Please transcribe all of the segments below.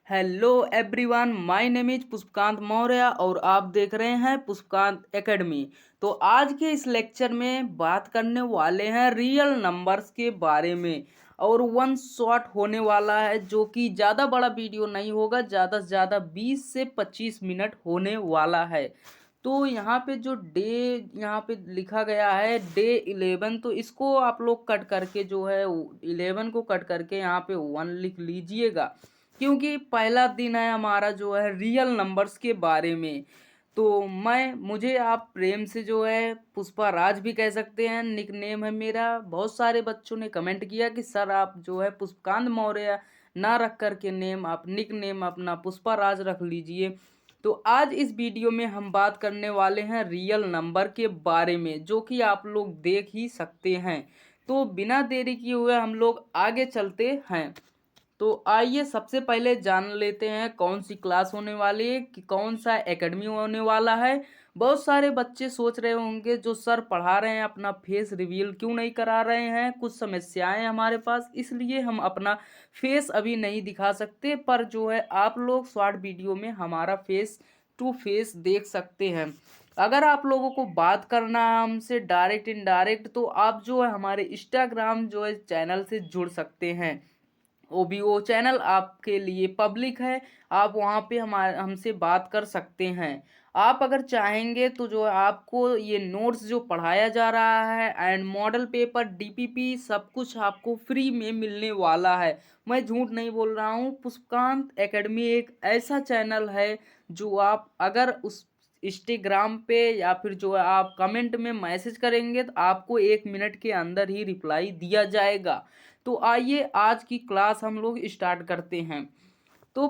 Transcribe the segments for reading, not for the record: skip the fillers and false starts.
Hello everyone, my name is Pushpakant Maurya और आप देख रहे हैं पुष्पकांत एकेडमी। तो आज के इस लेक्चर में बात करने वाले हैं रियल नंबर्स के बारे में और वन शॉट होने वाला है, जो कि ज़्यादा बड़ा वीडियो नहीं होगा, ज़्यादा से ज़्यादा 20 से 25 मिनट होने वाला है। तो यहाँ पे जो डे यहाँ पे लिखा गया है डे 11, तो इसको आप लोग कट करके जो है 11 को कट करके यहाँ पे 1 लिख लीजिएगा, क्योंकि पहला दिन है हमारा जो है रियल नंबर्स के बारे में। तो मुझे आप प्रेम से जो है पुष्पा राज भी कह सकते हैं, निक नेम है मेरा। बहुत सारे बच्चों ने कमेंट किया कि सर आप जो है पुष्पकांत मौर्य ना रख करके नेम आप निक नेम अपना पुष्पा राज रख लीजिए। तो आज इस वीडियो में हम बात करने वाले हैं रियल नंबर के बारे में, जो कि आप लोग देख ही सकते हैं। तो बिना देरी किए हुए हम लोग आगे चलते हैं। तो आइए सबसे पहले जान लेते हैं कौन सी क्लास होने वाली है, कि कौन सा एकेडमी होने वाला है। बहुत सारे बच्चे सोच रहे होंगे जो सर पढ़ा रहे हैं अपना फेस रिवील क्यों नहीं करा रहे हैं, कुछ समस्याएं हैं हमारे पास, इसलिए हम अपना फेस अभी नहीं दिखा सकते। पर जो है आप लोग शॉर्ट वीडियो में हमारा फेस टू फेस देख सकते हैं। अगर आप लोगों को बात करना है हमसे डायरेक्ट इनडायरेक्ट, तो आप जो है हमारे इंस्टाग्राम जो है चैनल से जुड़ सकते हैं। वो चैनल आपके लिए पब्लिक है, आप वहाँ पे हमारे हमसे बात कर सकते हैं। आप अगर चाहेंगे तो जो है आपको ये नोट्स जो पढ़ाया जा रहा है एंड मॉडल पेपर डीपीपी सब कुछ आपको फ्री में मिलने वाला है। मैं झूठ नहीं बोल रहा हूँ। पुष्पकांत एकेडमी एक ऐसा चैनल है जो आप अगर उस इंस्टाग्राम पे या फिर जो है आप कमेंट में मैसेज करेंगे तो आपको 1 मिनट के अंदर ही रिप्लाई दिया जाएगा। तो आइए आज की क्लास हम लोग स्टार्ट करते हैं। तो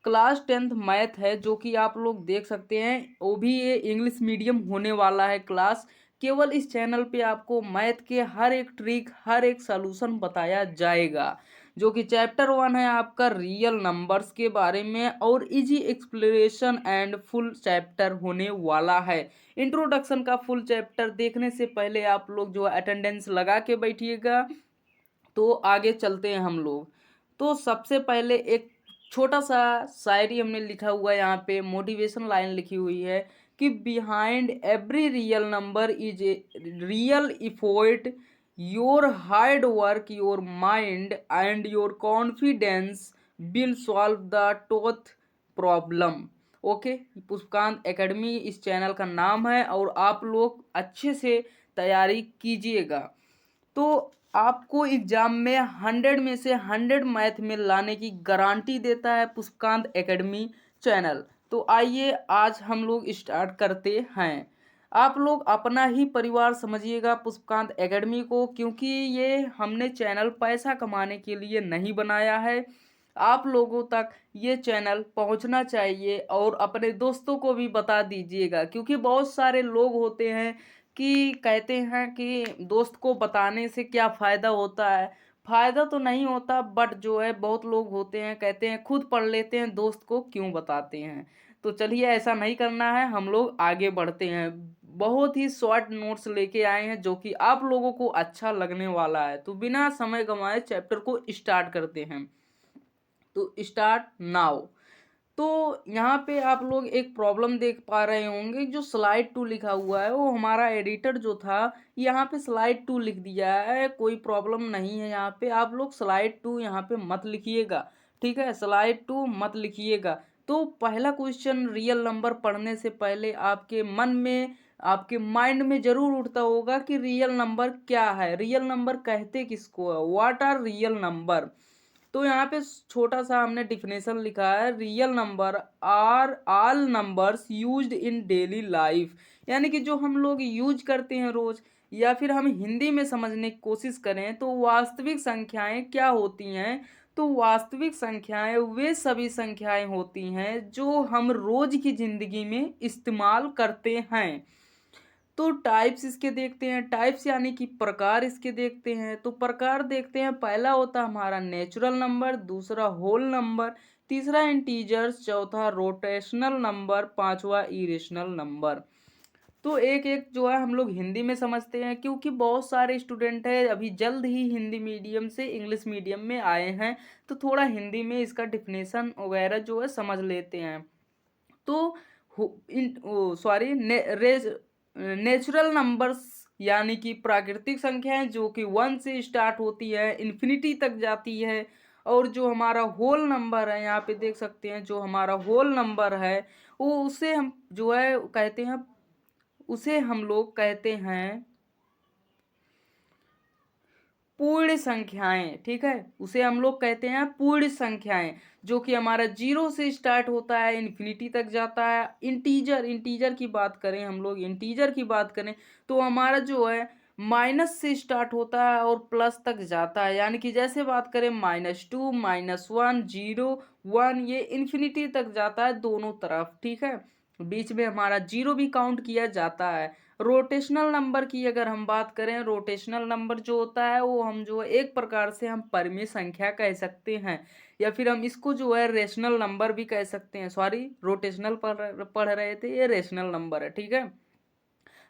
क्लास 10th मैथ है, जो कि आप लोग देख सकते हैं। वो भी ये इंग्लिश मीडियम होने वाला है क्लास। केवल इस चैनल पे आपको मैथ के हर एक ट्रिक हर एक सॉल्यूशन बताया जाएगा, जो कि चैप्टर 1 है आपका रियल नंबर्स के बारे में और easy explanation and full chapter होने वाला है। इंट्रोडक्शन का फुल चैप्टर देखने से पहले आप लोग जो अटेंडेंस लगा के बैठिएगा। तो आगे चलते हैं हम लोग। तो सबसे पहले एक छोटा सा शायरी हमने लिखा हुआ है, यहाँ पे मोटिवेशन लाइन लिखी हुई है कि behind every real number is a real effort, your hard work your mind and your confidence will solve the Thoth problem. Okay, Pushpakant academy इस चैनल का नाम है और आप लोग अच्छे से तैयारी कीजिएगा। तो आपको एग्जाम में 100 में से 100 मैथ में लाने की गारंटी देता है पुष्पकांत एकेडमी चैनल। तो आइए आज हम लोग स्टार्ट करते हैं। आप लोग अपना ही परिवार समझिएगा पुष्पकांत एकेडमी को, क्योंकि ये हमने चैनल पैसा कमाने के लिए नहीं बनाया है। आप लोगों तक ये चैनल पहुंचना चाहिए और अपने दोस्तों को भी बता दीजिएगा, क्योंकि बहुत सारे लोग होते हैं कि कहते हैं कि दोस्त को बताने से क्या फ़ायदा होता है। फ़ायदा तो नहीं होता, बट जो है बहुत लोग होते हैं कहते हैं खुद पढ़ लेते हैं, दोस्त को क्यों बताते हैं। तो चलिए ऐसा नहीं करना है, हम लोग आगे बढ़ते हैं। बहुत ही शॉर्ट नोट्स लेके आए हैं जो कि आप लोगों को अच्छा लगने वाला है। तो बिना समय गंवाए चैप्टर को स्टार्ट करते हैं। तो स्टार्ट नाउ। तो यहाँ पे आप लोग एक प्रॉब्लम देख पा रहे होंगे, जो स्लाइड 2 लिखा हुआ है वो हमारा एडिटर जो था यहाँ पे स्लाइड 2 लिख दिया है। कोई प्रॉब्लम नहीं है, यहाँ पे आप लोग स्लाइड 2 यहाँ पे मत लिखिएगा, ठीक है, स्लाइड 2 मत लिखिएगा। तो पहला क्वेश्चन रियल नंबर पढ़ने से पहले आपके मन में आपके माइंड में जरूर उठता होगा कि रियल नंबर क्या है, रियल नंबर कहते किसको है, व्हाट आर रियल नंबर। तो यहाँ पे छोटा सा हमने डिफिनेशन लिखा है, real number are all numbers used in daily life. यानी कि जो हम लोग यूज करते हैं रोज, या फिर हम हिंदी में समझने की कोशिश करें तो वास्तविक संख्याएं क्या होती हैं। तो वास्तविक संख्याएं वे सभी संख्याएं होती हैं जो हम रोज की जिंदगी में इस्तेमाल करते हैं। तो टाइप्स इसके देखते हैं, टाइप्स यानी कि प्रकार इसके देखते हैं। तो प्रकार देखते हैं, पहला होता है हमारा नेचुरल नंबर, दूसरा होल नंबर, तीसरा इंटीजर्स, चौथा रोटेशनल नंबर, पांचवा इरेशनल नंबर। तो एक एक जो है हम लोग हिंदी में समझते हैं, क्योंकि बहुत सारे स्टूडेंट हैं अभी जल्द ही हिंदी मीडियम से इंग्लिश मीडियम में आए हैं, तो थोड़ा हिंदी में इसका डिफिनेशन वगैरह जो है समझ लेते हैं। तो सॉरी नेचुरल नंबर्स यानी कि प्राकृतिक संख्याएं जो कि 1 से स्टार्ट होती है इन्फिनिटी तक जाती है, और जो हमारा होल नंबर है यहाँ पे देख सकते हैं, जो हमारा होल नंबर है वो उसे हम जो है कहते हैं, उसे हम लोग कहते हैं पूर्ण संख्याएं। ठीक है, उसे हम लोग कहते हैं पूर्ण संख्याएं, जो कि हमारा 0 से स्टार्ट होता है इन्फिनिटी तक जाता है। इंटीजर इंटीजर की बात करें, हम लोग इंटीजर की बात करें तो हमारा जो है माइनस से स्टार्ट होता है और प्लस तक जाता है, यानी कि जैसे बात करें -2 -1 0 1, ये इन्फिनिटी तक जाता है दोनों तरफ। ठीक है, बीच में हमारा 0 भी काउंट किया जाता है। रोटेशनल नंबर की अगर हम बात करें, रोटेशनल नंबर जो होता है वो हम जो है एक प्रकार से हम परिमेय संख्या कह सकते हैं, या फिर हम इसको जो है रेशनल नंबर भी कह सकते हैं। सॉरी, रोटेशनल पढ़ रहे थे, ये रेशनल नंबर है। ठीक है,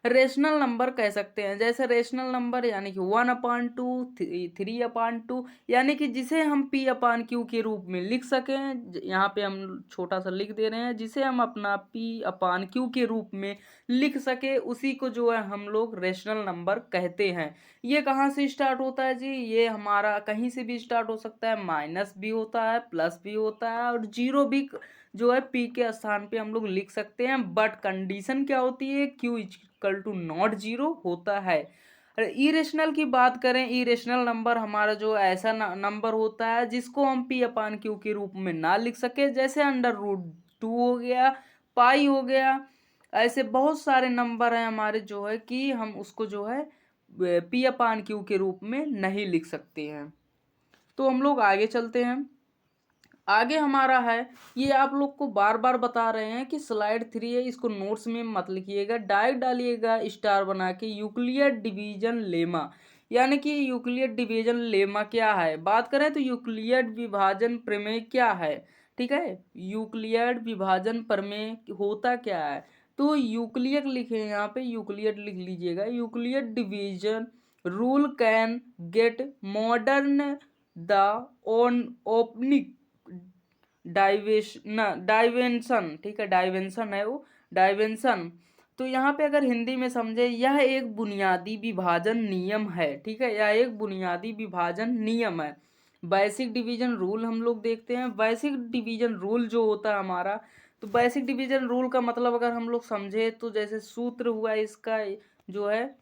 रेशनल नंबर कह सकते हैं, जैसे रेशनल नंबर यानी कि 1/2 3/2, यानी कि जिसे हम P/Q के रूप में लिख सकें। यहाँ पे हम छोटा सा लिख दे रहे हैं, जिसे हम अपना P/Q के रूप में लिख सके, उसी को जो है हम लोग रेशनल नंबर कहते हैं। ये कहाँ से स्टार्ट होता है जी? ये हमारा कहीं से भी स्टार्ट हो सकता है, माइनस भी होता है, प्लस भी होता है, और जीरो भी जो है P के स्थान पे हम लोग लिख सकते हैं। बट कंडीशन क्या होती है? Q equal to not zero होता है। इरेशनल की बात करें, इरेशनल नंबर हमारा जो ऐसा नंबर होता है जिसको हम P/Q के रूप में ना लिख सके, जैसे √2 हो गया, पाई हो गया। ऐसे बहुत सारे नंबर हैं हमारे जो है कि हम उसको जो है P/Q के रूप में नहीं लिख सकते हैं। तो हम लोग आगे चलते हैं। आगे हमारा है, ये आप लोग को बार बार बता रहे हैं कि स्लाइड 3 है, इसको नोट्स में मत लिखिएगा, डायरेक्ट डालिएगा स्टार बना के। यूक्लिड डिवीजन लेमा, यानी कि यूक्लिड डिवीजन लेमा क्या है? बात करें तो यूक्लिड विभाजन प्रमेय क्या है? ठीक है, यूक्लिड विभाजन प्रमेय होता क्या है? तो यूक्लिड लिखे यहाँ पे, यूक्लिड लिख लीजिएगा। Euclid division rule can get modern the on ओपनिक डाइवेंशन। ठीक है, डाइवेंशन है वो, डाइवेंशन। तो यहाँ पे अगर हिंदी में समझे, यह एक बुनियादी विभाजन नियम है। ठीक है, यह एक बुनियादी विभाजन नियम है। बेसिक डिवीजन रूल हम लोग देखते हैं। बेसिक डिवीजन रूल जो होता है हमारा, तो बेसिक डिवीजन रूल का मतलब अगर हम लोग समझे तो जैसे सूत्र हुआ इसका जो है,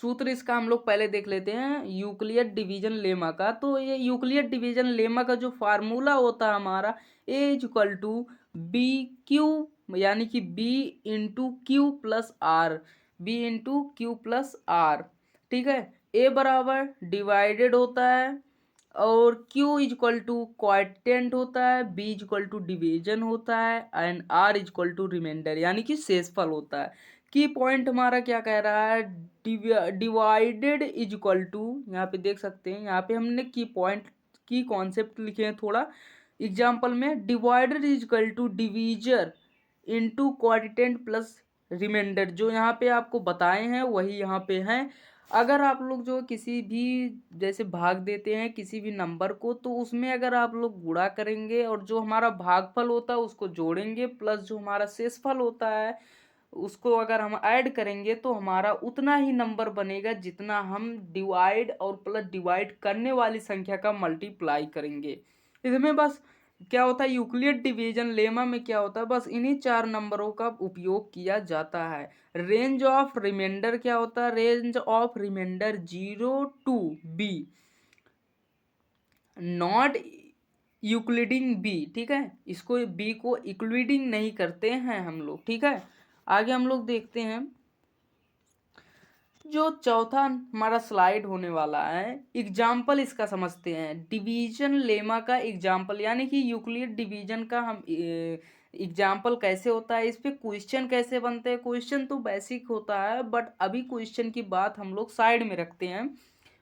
सूत्र इसका हम लोग पहले देख लेते हैं यूक्लिड डिवीजन लेमा का। तो ये यूक्लिड डिवीजन लेमा का जो फार्मूला होता है हमारा, A is equal to B Q, यानी कि B into Q plus R, B into Q plus R. ठीक है, ए बराबर डिवाइडेड होता है, और Q is equal to quadrant होता है, B is equal to division होता है, and R is equal to remainder यानी कि शेषफल होता है। की पॉइंट हमारा क्या कह रहा है? डिवाइडेड इज इक्वल टू, यहाँ पे देख सकते हैं, यहाँ पे हमने की पॉइंट की कॉन्सेप्ट लिखे हैं थोड़ा एग्जाम्पल में। Divided is equal to divisor into quadrant plus remainder, जो यहाँ पे आपको बताए हैं वही यहाँ पे हैं। अगर आप लोग जो किसी भी जैसे भाग देते हैं किसी भी नंबर को, तो उसमें अगर आप लोग गुणा करेंगे और जो हमारा भागफल होता है उसको जोड़ेंगे, प्लस जो हमारा शेषफल होता है उसको अगर हम ऐड करेंगे, तो हमारा उतना ही नंबर बनेगा जितना हम डिवाइड और प्लस डिवाइड करने वाली संख्या का मल्टीप्लाई करेंगे। इसमें बस क्या होता है, यूक्लिड डिवीजन लेमा में क्या होता है, बस इन्हीं 4 नंबरों का उपयोग किया जाता है। रेंज ऑफ रिमाइंडर क्या होता है? Range of remainder 0 to B, not exceeding B. ठीक है, इसको बी को इक्लूडिंग नहीं करते हैं हम लोग। ठीक है, आगे हम लोग देखते हैं जो चौथा हमारा स्लाइड होने वाला है, एग्जाम्पल इसका समझते हैं। डिवीजन लेमा का एग्जाम्पल, यानी कि यूक्लिड डिवीजन का हम एग्जाम्पल कैसे होता है, इस पे क्वेश्चन कैसे बनते हैं। क्वेश्चन तो बेसिक होता है, बट अभी क्वेश्चन की बात हम लोग साइड में रखते हैं।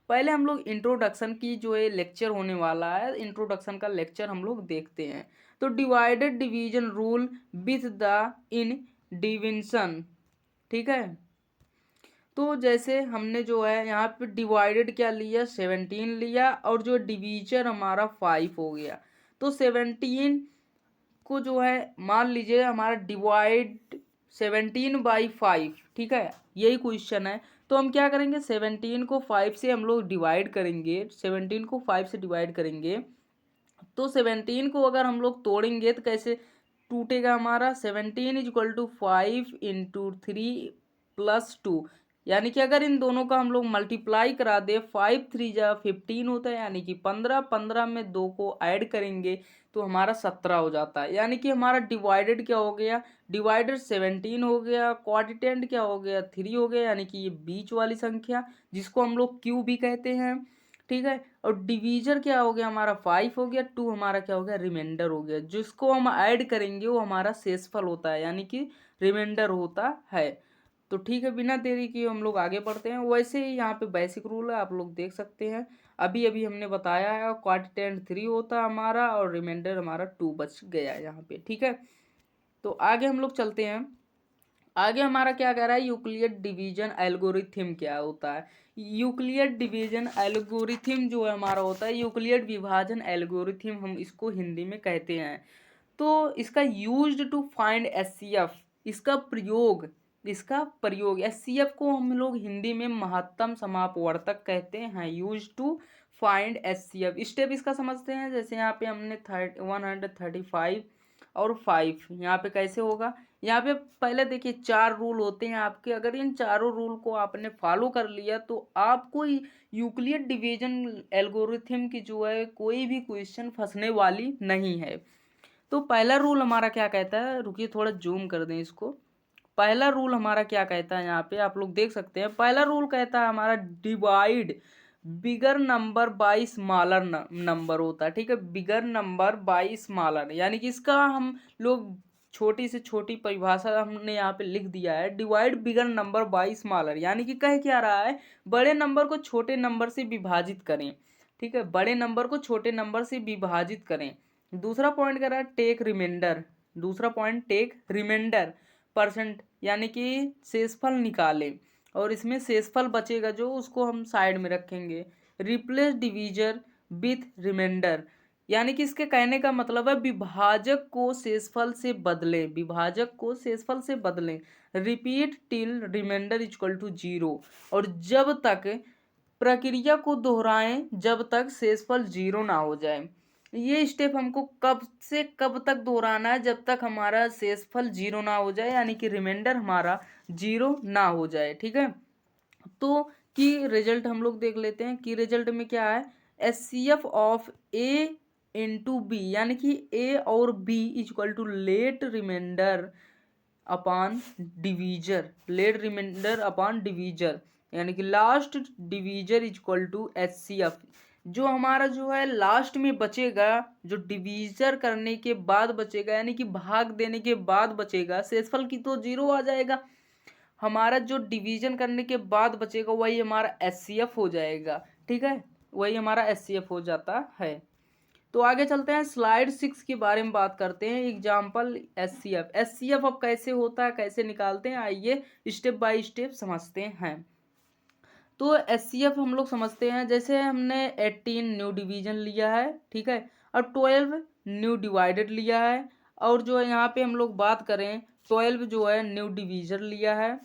पहले हम लोग इंट्रोडक्शन की जो ये लेक्चर होने वाला है, इंट्रोडक्शन का लेक्चर हम लोग देखते हैं। तो divided division rule with the in division, ठीक है। तो जैसे हमने जो है यहाँ पे डिवाइडेड क्या लिया, 17 लिया, और जो डिवीजर हमारा 5 हो गया। तो 17 को जो है मान लीजिए हमारा डिवाइड 17/5, ठीक है, यही क्वेश्चन है। तो हम क्या करेंगे, 17 को 5 से हम लोग डिवाइड करेंगे, 17 को 5 से डिवाइड करेंगे। तो 17 को अगर हम लोग तोड़ेंगे तो कैसे टूटेगा हमारा, 17 = 5 × 3 + 2, यानी कि अगर इन दोनों का हम लोग मल्टीप्लाई करा दे, 5×3 = 15 होता है, यानी कि 15, 15 में 2 को ऐड करेंगे तो हमारा 17 हो जाता है। यानी कि हमारा डिवाइडेड क्या हो गया, डिवाइडेड 17 हो गया, क्वाड्रेंट क्या हो गया, 3 हो गया, यानी कि ये बीच वाली संख्या जिसको हम लोग क्यू भी कहते हैं, ठीक है। और डिवीजर क्या हो गया हमारा 5 हो गया, 2 हमारा क्या हो गया, रिमाइंडर हो गया। जिसको हम ऐड करेंगे वो हमारा शेषफल होता है, यानी कि रिमाइंडर होता है। तो ठीक है, बिना देरी किए हम लोग आगे बढ़ते हैं। वैसे ही यहाँ पे बेसिक रूल है, आप लोग देख सकते हैं। अभी अभी हमने बताया है, क्वाड्रेंट 3 होता है हमारा और रिमाइंडर हमारा 2 बच गया है यहाँ पे, ठीक है। तो आगे हम लोग चलते हैं। आगे हमारा क्या कह रहा है, यूक्लिड डिवीजन एल्गोरिथम क्या होता है। यूक्लिड डिवीजन एल्गोरिथम जो है हमारा होता है, यूक्लिड विभाजन एल्गोरिथम हम इसको हिंदी में कहते हैं। तो इसका यूज्ड टू फाइंड एचसीएफ, इसका प्रयोग एचसीएफ को हम लोग हिंदी में महत्तम समापवर्तक कहते हैं, use to find HCF. Step इसका समझते हैं। जैसे यहाँ पे हमने 135 और 5 यहाँ पे कैसे होगा। यहाँ पे पहले देखिए 4 रूल होते हैं आपके, अगर इन चारों रूल को आपने फॉलो कर लिया तो आपको यूक्लिड डिवीजन एल्गोरिथम की जो है कोई भी क्वेश्चन फंसने वाली नहीं है। तो पहला रूल हमारा क्या कहता है, रुकिए थोड़ा जूम कर दें इसको। पहला रूल हमारा क्या कहता है, यहाँ पे आप लोग देख सकते हैं। पहला रूल कहता है हमारा divide bigger number by smaller number होता है, ठीक है, बिगर नंबर बाई स्मॉलर, यानी कि इसका हम लोग छोटी से छोटी परिभाषा हमने यहाँ पे लिख दिया है, divide bigger number by smaller, यानी कि कह क्या रहा है, बड़े नंबर को छोटे नंबर से विभाजित करें, ठीक है, बड़े नंबर को छोटे नंबर से विभाजित करें। दूसरा पॉइंट कह रहा है टेक रिमाइंडर, दूसरा पॉइंट टेक रिमाइंडर परसेंट, यानी कि शेषफल निकालें और इसमें शेषफल बचेगा जो उसको हम साइड में रखेंगे। रिप्लेस डिवीजर विथ रिमाइंडर, यानी कि इसके कहने का मतलब है विभाजक को शेषफल से बदलें, विभाजक को शेषफल से बदलें। Repeat till remainder equal to 0, और जब तक प्रक्रिया को दोहराएं जब तक शेषफल 0 ना हो जाए। ये स्टेप हमको कब से कब तक दोहराना है, जब तक हमारा शेषफल 0 ना हो जाए, यानी कि रिमाइंडर हमारा 0 ना हो जाए, ठीक है। तो की रिजल्ट हम लोग देख लेते हैं। की रिजल्ट में क्या है, HCF of A into B, यानी कि ए और B equal to let remainder upon divisor, let remainder upon divisor, यानी कि last divisor equal to HCF. जो हमारा जो है लास्ट में बचेगा, जो डिवीजर करने के बाद बचेगा, यानी कि भाग देने के बाद बचेगा, शेषफल की तो 0 आ जाएगा, हमारा जो डिवीजन करने के बाद बचेगा वही हमारा एचसीएफ हो जाएगा, ठीक है, वही हमारा एचसीएफ हो जाता है। तो आगे चलते हैं, स्लाइड 6 के बारे में बात करते हैं। एग्जाम्पल एचसीएफ, एचसीएफ अब कैसे होता है, कैसे निकालते हैं, आइए स्टेप बाय स्टेप समझते हैं। तो एचसीएफ हम लोग समझते हैं, जैसे हमने 18 न्यू डिवीजन लिया है, ठीक है, और 12 न्यू डिवाइडेड लिया है, और जो है यहाँ पे हम लोग बात करें 12 जो है न्यू डिवीजर लिया है,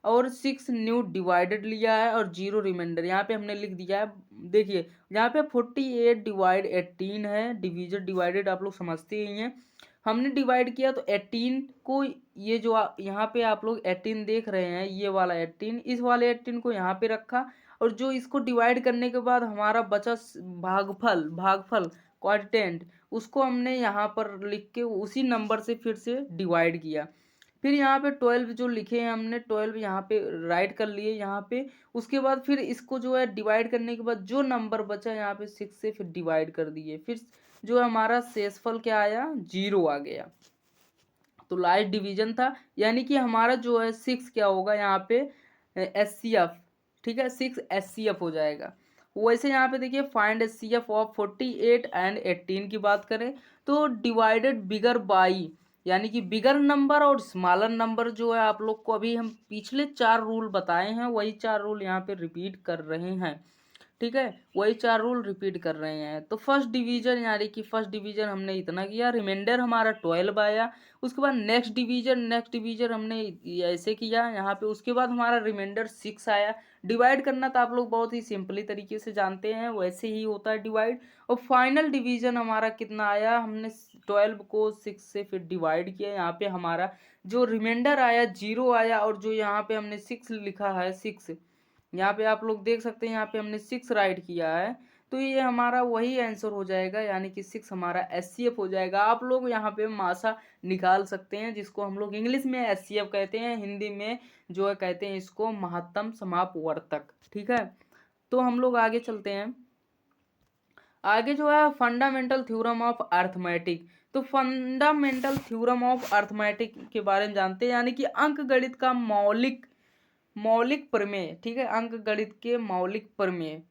और 6 न्यू डिवाइडेड लिया है, और 0 रिमाइंडर यहाँ पे हमने लिख दिया है। देखिए यहाँ पे 48/18 है, डिवीजर डिवाइडेड आप लोग समझते ही हैं। हमने डिवाइड किया तो 18 को, ये जो यहाँ पे आप लोग 18 देख रहे हैं, ये वाला 18, इस वाले 18 को यहाँ पे रखा, और जो इसको डिवाइड करने के बाद हमारा बचा भागफल क्वाड्रेंट, उसको हमने यहाँ पर लिख के उसी नंबर से फिर से डिवाइड किया। फिर यहाँ पे 12 जो लिखे हैं हमने, 12 यहाँ पे राइट कर लिए यहाँ पे। उसके बाद फिर इसको जो है डिवाइड करने के बाद जो नंबर बचा यहाँ पे 6 से फिर डिवाइड कर दिए, फिर जो हमारा शेषफल क्या आया, 0 आ गया। तो लास्ट डिवीजन था, यानी कि हमारा जो है 6 क्या होगा यहाँ पे एचसीएफ, ठीक है, 6 एचसीएफ हो जाएगा। वैसे यहाँ पे देखिए फाइंड एचसीएफ ऑफ 48 एंड 18 की बात करें तो डिवाइडेड बिगर बाई, यानी कि बिगर नंबर और स्मॉलर नंबर जो है आप लोग को अभी हम पिछले 4 रूल बताए हैं, वही 4 रूल यहाँ पे रिपीट कर रहे हैं। ठीक है, वही 4 रूल रिपीट कर रहे हैं। तो फर्स्ट डिवीजन यानी कि फर्स्ट डिवीजन हमने इतना किया, रिमाइंडर हमारा 12 आया। उसके बाद नेक्स्ट डिवीजन हमने ऐसे किया यहाँ पे। उसके बाद हमारा रिमाइंडर 6 आया। डिवाइड करना तो आप लोग बहुत ही सिंपली तरीके से जानते हैं, वैसे ही होता है डिवाइड। और फाइनल डिवीजन हमारा कितना आया, हमने 12 को 6 से फिर डिवाइड किया। यहाँ पे हमारा जो रिमाइंडर आया 0 आया, और जो यहाँ पे हमने 6 लिखा है 6, यहाँ पे आप लोग देख सकते हैं यहाँ पे हमने 6 राइट किया है। तो ये हमारा वही आंसर हो जाएगा, यानी कि 6 हमारा एचसीएफ हो जाएगा। आप लोग यहाँ पे मासा निकाल सकते हैं, जिसको हम लोग इंग्लिश में एचसीएफ कहते हैं, हिंदी में जो है कहते हैं इसको महत्तम समापवर्तक। ठीक है, तो हम लोग आगे चलते हैं। आगे जो है फंडामेंटल थ्योरम ऑफ अर्थमेटिक। तो फंडामेंटल थ्योरम ऑफ अर्थमेटिक के बारे में जानते हैं, यानी कि अंक गणित का मौलिक मौलिक प्रमेय। ठीक है, अंक गणित के मौलिक प्रमेय।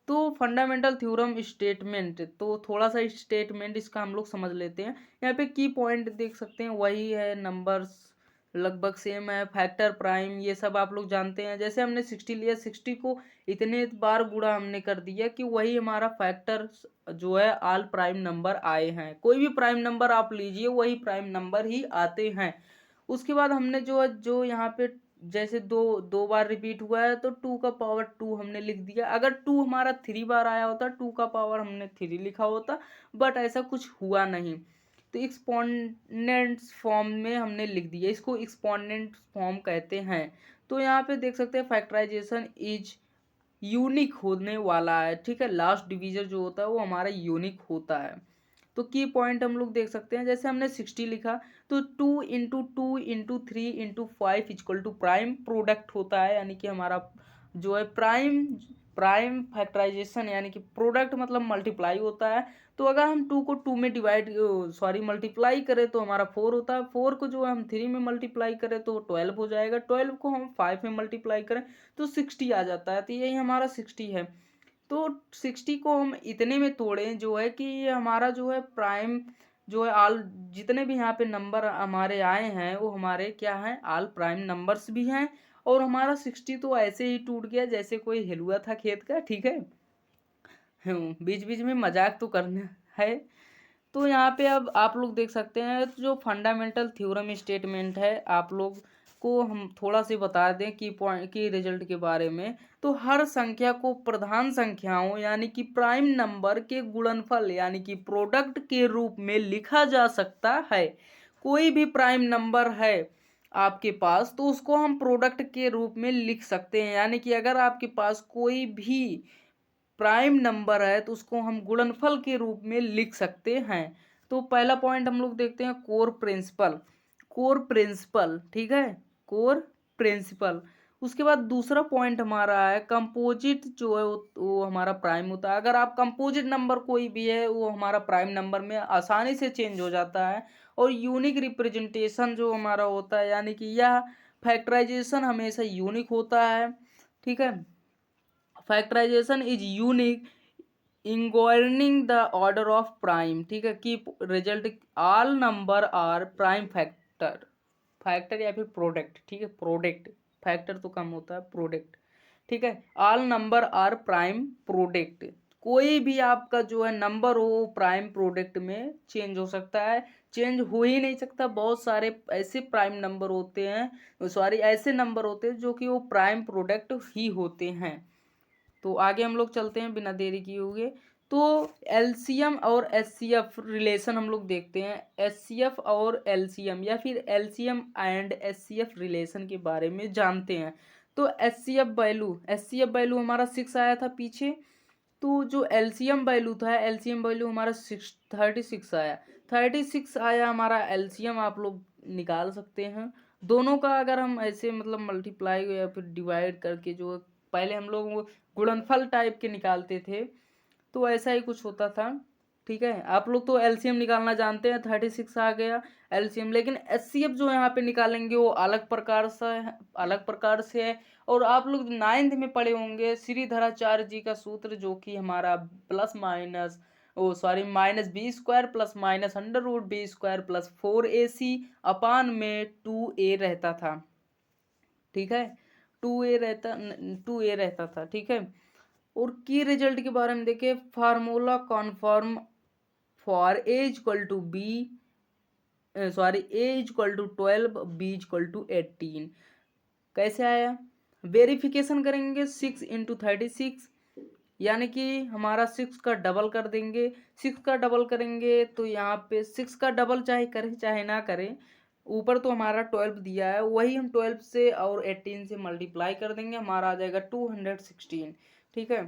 तो फंडामेंटल थ्योरम स्टेटमेंट, तो थोड़ा सा स्टेटमेंट इसका हम लोग समझ लेते हैं। यहाँ पे की पॉइंट देख सकते हैं, वही है, नंबर्स लगभग सेम है, फैक्टर प्राइम ये सब आप लोग जानते हैं। जैसे हमने 60 लिया, 60 को इतने बार गुणा हमने कर दिया कि वही हमारा फैक्टर जो है ऑल प्राइम नंबर आए हैं। कोई भी प्राइम नंबर आप लीजिए, वही प्राइम नंबर ही आते हैं। उसके बाद हमने जो यहाँ पे जैसे दो दो बार रिपीट हुआ है, तो 2 का पावर 2 हमने लिख दिया। अगर 2 हमारा 3 बार आया होता, 2 का पावर हमने 3 लिखा होता, बट ऐसा कुछ हुआ नहीं। तो एक्सपोनेंट फॉर्म में हमने लिख दिया, इसको एक्सपोनेंट फॉर्म कहते हैं। तो यहाँ पे देख सकते हैं फैक्टराइजेशन इज यूनिक होने वाला है। ठीक है, लास्ट डिवीजन जो होता है वो हमारा यूनिक होता है। तो की पॉइंट हम लोग देख सकते हैं, जैसे हमने 60 लिखा, तो 2 × 2 × 3 × 5 इक्वल टू प्राइम प्रोडक्ट होता है, यानी कि हमारा जो है प्राइम प्राइम फैक्टराइजेशन यानी कि प्रोडक्ट मतलब मल्टीप्लाई होता है। तो अगर हम 2 को 2 में मल्टीप्लाई करें तो हमारा 4 होता है। 4 को जो है हम 3 में मल्टीप्लाई करें तो 12 हो जाएगा। 12 को हम 5 में मल्टीप्लाई करें तो 60 आ जाता है। तो यही हमारा 60 है। तो 60 को हम इतने में तोड़ें जो है कि ये हमारा जो है प्राइम जो है आल जितने भी यहाँ पे नंबर हमारे आए हैं वो हमारे क्या हैं, आल प्राइम नंबर्स भी हैं। और हमारा 60 तो ऐसे ही टूट गया जैसे कोई हिलुआ था खेत का। ठीक है, बीच बीच में मजाक तो करना है। तो यहाँ पे अब आप लोग देख सकते हैं, तो जो फंडामेंटल थ्योरम स्टेटमेंट है, आप लोग को हम थोड़ा सी बता दें कि पॉइंट की रिजल्ट के बारे में। तो हर संख्या को प्रधान संख्याओं यानी कि प्राइम नंबर के गुणनफल यानी कि प्रोडक्ट के रूप में लिखा जा सकता है। कोई भी प्राइम नंबर है आपके पास, तो उसको हम प्रोडक्ट के रूप में लिख सकते हैं। यानी कि अगर आपके पास कोई भी प्राइम नंबर है तो उसको हम गुणनफल के रूप में लिख सकते हैं। तो पहला पॉइंट हम लोग देखते हैं कोर प्रिंसिपल। कोर प्रिंसिपल, ठीक है, कोर प्रिंसिपल। उसके बाद दूसरा पॉइंट हमारा है कंपोजिट, जो है वो हमारा प्राइम होता है। अगर आप कंपोजिट नंबर कोई भी है वो हमारा प्राइम नंबर में आसानी से चेंज हो जाता है। और यूनिक रिप्रेजेंटेशन जो हमारा होता है, यानी कि यह फैक्टराइजेशन हमेशा यूनिक होता है। ठीक है, factorisation is unique in governing the order of prime. ठीक है, कि result all number are prime factor, factor या फिर प्रोडक्ट। ठीक है, प्रोडक्ट, फैक्टर तो कम होता है, प्रोडक्ट। ठीक है, all number are prime product. कोई भी आपका जो है नंबर हो प्राइम प्रोडक्ट में चेंज हो सकता है, चेंज हो ही नहीं सकता। बहुत सारे ऐसे प्राइम नंबर होते हैं, सॉरी ऐसे नंबर होते हैं जो कि वो प्राइम प्रोडक्ट ही होते हैं। तो आगे हम लोग चलते हैं बिना देरी किए हुए। तो एलसीएम और एचसीएफ रिलेशन हम लोग देखते हैं। एचसीएफ और एलसीएम या फिर एलसीएम एंड एचसीएफ रिलेशन के बारे में जानते हैं। तो एचसीएफ वैल्यू हमारा 6 आया था पीछे। तो जो एलसीएम वैल्यू था, एलसीएम वैल्यू हमारा 36 आया। 36 आया हमारा एलसीएम, आप लोग निकाल सकते हैं। दोनों का अगर हम ऐसे मतलब मल्टीप्लाई या फिर डिवाइड करके, जो पहले हम लोग गुणनफल टाइप के निकालते थे, तो ऐसा ही कुछ होता था। ठीक है, आप लोग तो एलसीएम निकालना जानते हैं, 36 आ गया एलसीएम। लेकिन एचसीएफ जो यहाँ पे निकालेंगे वो अलग प्रकार से है। और आप लोग 9th में पढ़े होंगे श्रीधराचार्य जी का सूत्र, जो कि हमारा plus minus -b² plus -√b² plus 4ac अपान में 2a रहता था। ठीक है, 2a रहता था। ठीक है, और की रिजल्ट के बारे में देखें, formula confirm for a = 12, b = 18। कैसे आया? वेरिफिकेशन करेंगे 6 × 36, यानी कि हमारा 6 का डबल कर देंगे। 6 का डबल करेंगे तो यहाँ पे 6 का डबल चाहे करें चाहे ना करें, ऊपर तो हमारा 12 दिया है, वही हम 12 से और 18 से मल्टीप्लाई कर देंगे, हमारा आ जाएगा 216। ठीक है,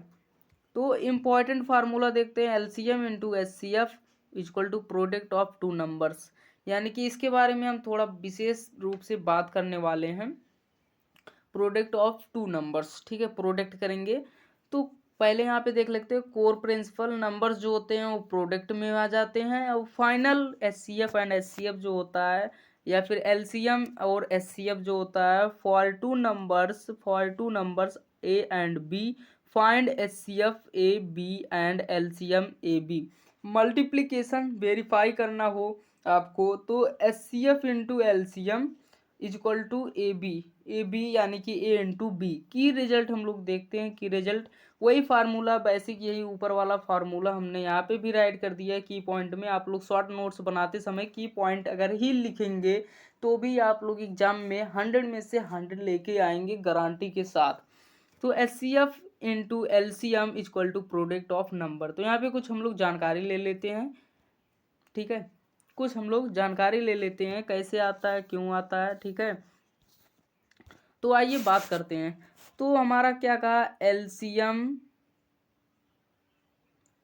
तो इम्पॉर्टेंट फार्मूला देखते हैं, LCM × SCF = product of two numbers, यानी कि इसके बारे में हम थोड़ा विशेष रूप से बात करने वाले हैं, प्रोडक्ट ऑफ टू नंबर्स। ठीक है, प्रोडक्ट करेंगे तो पहले यहाँ पे देख लेते हैं, कोर प्रिंसिपल नंबर्स जो होते हैं वो प्रोडक्ट में आ जाते हैं, और फाइनल SCF एंड SCF जो होता है, या फिर LCM और SCF जो होता है, for two numbers A and B, find SCF A B and LCM A B। Multiplication verify करना हो आपको तो SCF × LCM = AB यानी कि A × B। की रिजल्ट हम लोग देखते हैं, की रिजल्ट वही फार्मूला, बेसिक यही ऊपर वाला फार्मूला हमने यहाँ पे भी राइट कर दिया है की पॉइंट में। आप लोग शॉर्ट नोट्स बनाते समय की पॉइंट अगर ही लिखेंगे तो भी आप लोग एग्जाम में 100 में से 100 लेके आएंगे गारंटी के साथ। तो SCF × LCM = product of number. तो यहाँ पे कुछ हम लोग जानकारी ले लेते हैं। ठीक है, कुछ हम लोग जानकारी ले लेते हैं, कैसे आता है, क्यों आता है। ठीक है, तो आइए बात करते हैं। तो हमारा क्या कहा, LCM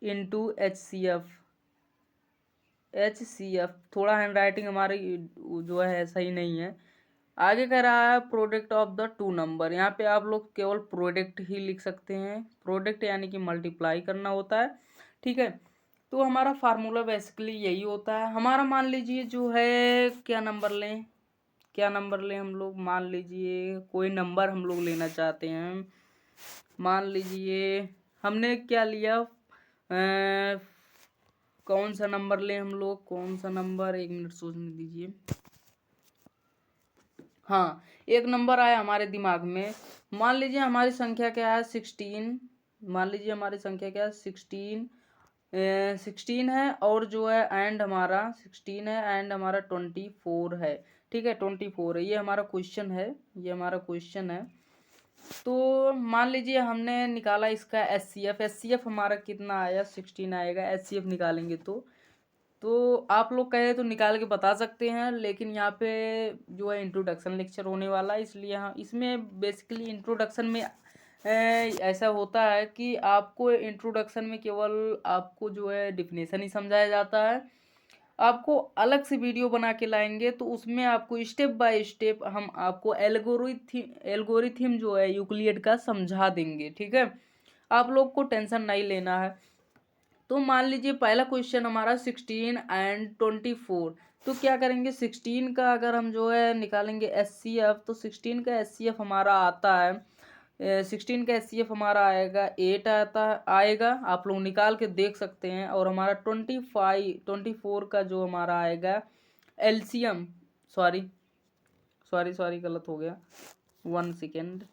× HCF, थोड़ा हैंड राइटिंग हमारी जो है सही नहीं है। आगे कह रहा है product of the two number, यहाँ पे आप लोग केवल प्रोडक्ट ही लिख सकते हैं, प्रोडक्ट यानी कि मल्टीप्लाई करना होता है। ठीक है, तो हमारा फार्मूला बेसिकली यही होता है। हमारा मान लीजिए जो है, क्या नंबर लें, हम लोग मान लीजिए कोई नंबर हम लोग लेना चाहते हैं। मान लीजिए हमने क्या लिया, कौन सा नंबर लें हम लोग, कौन सा नंबर, 1 मिनट सोचने दीजिए। हाँ, एक नंबर आया हमारे दिमाग में। मान लीजिए हमारी संख्या क्या है, 16। मान लीजिए हमारी संख्या क्या है, 16 है, और जो है एंड हमारा 16 है एंड हमारा 24 है। ठीक है, 24 है, ये हमारा क्वेश्चन है, ये हमारा क्वेश्चन है। तो मान लीजिए हमने निकाला इसका SCF हमारा कितना आया, 16 आएगा। SCF निकालेंगे तो आप लोग कहे तो निकाल के बता सकते हैं, लेकिन यहाँ पे जो है इंट्रोडक्शन लेक्चर होने वाला है, इसलिए हाँ, इसमें बेसिकली इंट्रोडक्शन में ऐसा होता है कि आपको इंट्रोडक्शन में केवल आपको जो है डिफिनेशन ही समझाया जाता है। आपको अलग से वीडियो बना के लाएंगे तो उसमें आपको स्टेप बाय स्टेप हम आपको एल्गोरिथम जो है यूक्लिड का समझा देंगे। ठीक है, आप लोग को टेंशन नहीं लेना है। तो मान लीजिए पहला क्वेश्चन हमारा 16 एंड 24। तो क्या करेंगे, 16 का अगर हम जो है निकालेंगे SCF, तो 16 का SCF हमारा आता है, 16 का SCF हमारा आएगा 8 आएगा, आप लोग निकाल के देख सकते हैं। और हमारा 24 का जो हमारा आएगा LCM, सॉरी गलत हो गया, 1 सेकेंड।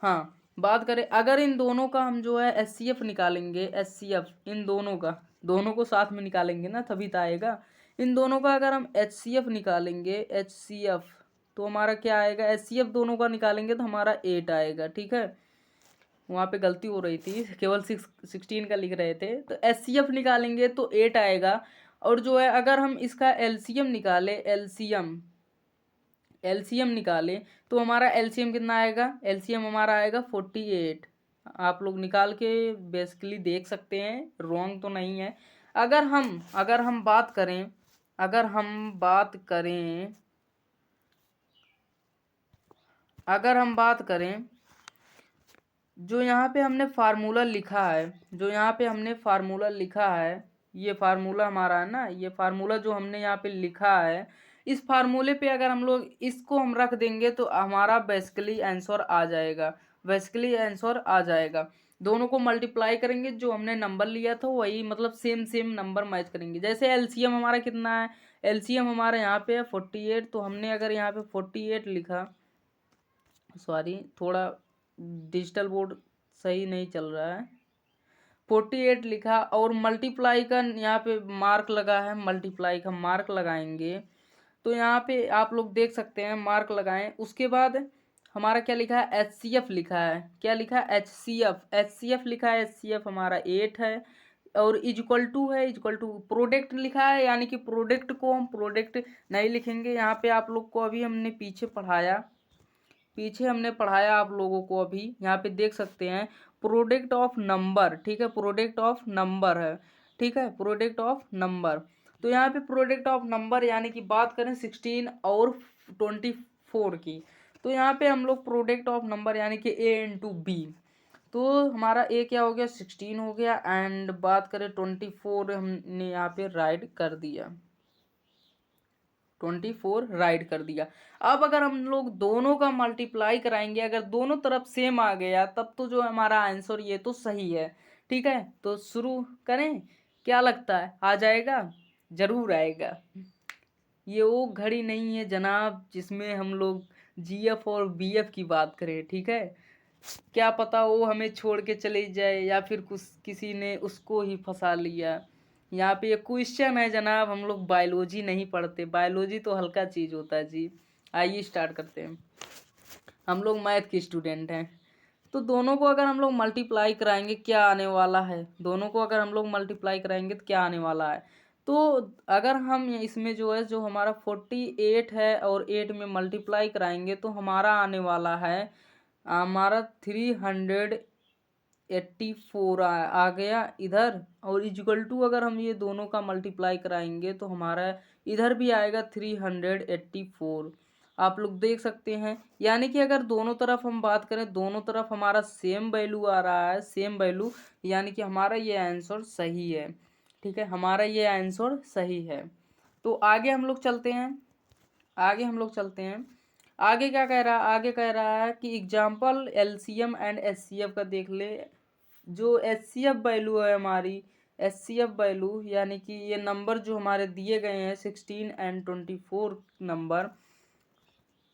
हाँ, बात करें अगर इन दोनों का हम जो है SCF निकालेंगे, इन दोनों को साथ में निकालेंगे ना तभी तो आएगा। इन दोनों का अगर हम HCF निकालेंगे, तो हमारा क्या आएगा, SCF दोनों का निकालेंगे तो हमारा 8 आएगा। ठीक है, वहाँ पे गलती हो रही थी, केवल 16 का लिख रहे थे। तो SCF निकालेंगे तो 8 आएगा। और जो है अगर हम इसका LCM निकाले तो हमारा LCM कितना आएगा, LCM हमारा आएगा 48। आप लोग निकाल के बेसिकली देख सकते हैं, रॉन्ग तो नहीं है। अगर हम बात करें जो यहाँ पे हमने फार्मूला लिखा है, ये फार्मूला हमारा है ना, ये फार्मूला जो हमने यहाँ पे लिखा है, इस फार्मूले पे अगर हम लोग इसको हम रख देंगे तो हमारा बेसिकली आंसर आ जाएगा, बेसिकली आंसर आ जाएगा। दोनों को मल्टीप्लाई करेंगे, जो हमने नंबर लिया था वही मतलब सेम सेम नंबर मैच करेंगे। जैसे एलसीएम हमारा कितना है, एलसीएम हमारा यहाँ पे है 48, तो हमने अगर यहाँ पे 48 लिखा, सॉरी थोड़ा डिजिटल बोर्ड सही नहीं चल रहा है, 48 लिखा और मल्टीप्लाई का यहाँ पे मार्क लगा है, मल्टीप्लाई का मार्क लगाएंगे तो यहाँ पे आप लोग देख सकते हैं मार्क लगाएं। उसके बाद हमारा क्या लिखा है, एचसीएफ लिखा है, क्या लिखा है, एचसीएफ लिखा है, एचसीएफ हमारा 8 है और इक्वल टू है, इक्वल टू प्रोडक्ट लिखा है, यानी कि प्रोडक्ट को हम प्रोडक्ट नहीं लिखेंगे। यहाँ पे आप लोग को अभी हमने पीछे हमने पढ़ाया आप लोगों को, अभी यहाँ पे देख सकते हैं प्रोडक्ट ऑफ नंबर, ठीक है, प्रोडक्ट ऑफ नंबर है, ठीक है, प्रोडक्ट ऑफ नंबर। तो यहाँ पे प्रोडक्ट ऑफ नंबर यानी कि बात करें 16 और 24 की, तो यहाँ पे हम लोग प्रोडक्ट ऑफ नंबर यानी कि ए इंटू बी, तो हमारा ए क्या हो गया 16 हो गया, एंड बात करें 24 हमने यहाँ पे राइट कर दिया, 24 राइट कर दिया। अब अगर हम लोग दोनों का मल्टीप्लाई कराएंगे, अगर दोनों तरफ सेम आ गया तब तो जो हमारा आंसर ये तो सही है, ठीक है। तो शुरू करें, क्या लगता है आ जाएगा, जरूर आएगा। ये वो घड़ी नहीं है जनाब जिसमें हम लोग जीएफ और बीएफ की बात करें, ठीक है, क्या पता वो हमें छोड़ के चले जाए या फिर कुछ किसी ने उसको ही फंसा लिया। यहाँ पे ये क्वेश्चन है जनाब, हम लोग बायोलॉजी नहीं पढ़ते, बायोलॉजी तो हल्का चीज़ होता है जी। आइए स्टार्ट करते हैं, हम लोग मैथ के स्टूडेंट हैं। तो दोनों को अगर हम लोग मल्टीप्लाई कराएंगे क्या आने वाला है, दोनों को अगर हम लोग मल्टीप्लाई कराएंगे तो क्या आने वाला है। तो अगर हम इसमें जो है, जो हमारा 48 है और 8 में मल्टीप्लाई कराएंगे तो हमारा आने वाला है, हमारा 384 आ गया इधर, और इक्वल टू अगर हम ये दोनों का मल्टीप्लाई कराएंगे तो हमारा इधर भी आएगा 384, आप लोग देख सकते हैं। यानी कि अगर दोनों तरफ हम बात करें, दोनों तरफ हमारा सेम वैल्यू आ रहा है, सेम वैल्यू, यानी कि हमारा ये आंसर सही है, ठीक है, हमारा ये आंसर सही है। तो आगे हम लोग चलते हैं, आगे हम लोग चलते हैं। आगे क्या कह रहा है, आगे कह रहा है कि एग्जाम्पल एलसीएम एंड एचसीएफ का देख ले। जो एचसीएफ वैल्यू है हमारी, एचसीएफ वैल्यू यानी कि ये नंबर जो हमारे दिए गए हैं 16 एंड 24 नंबर,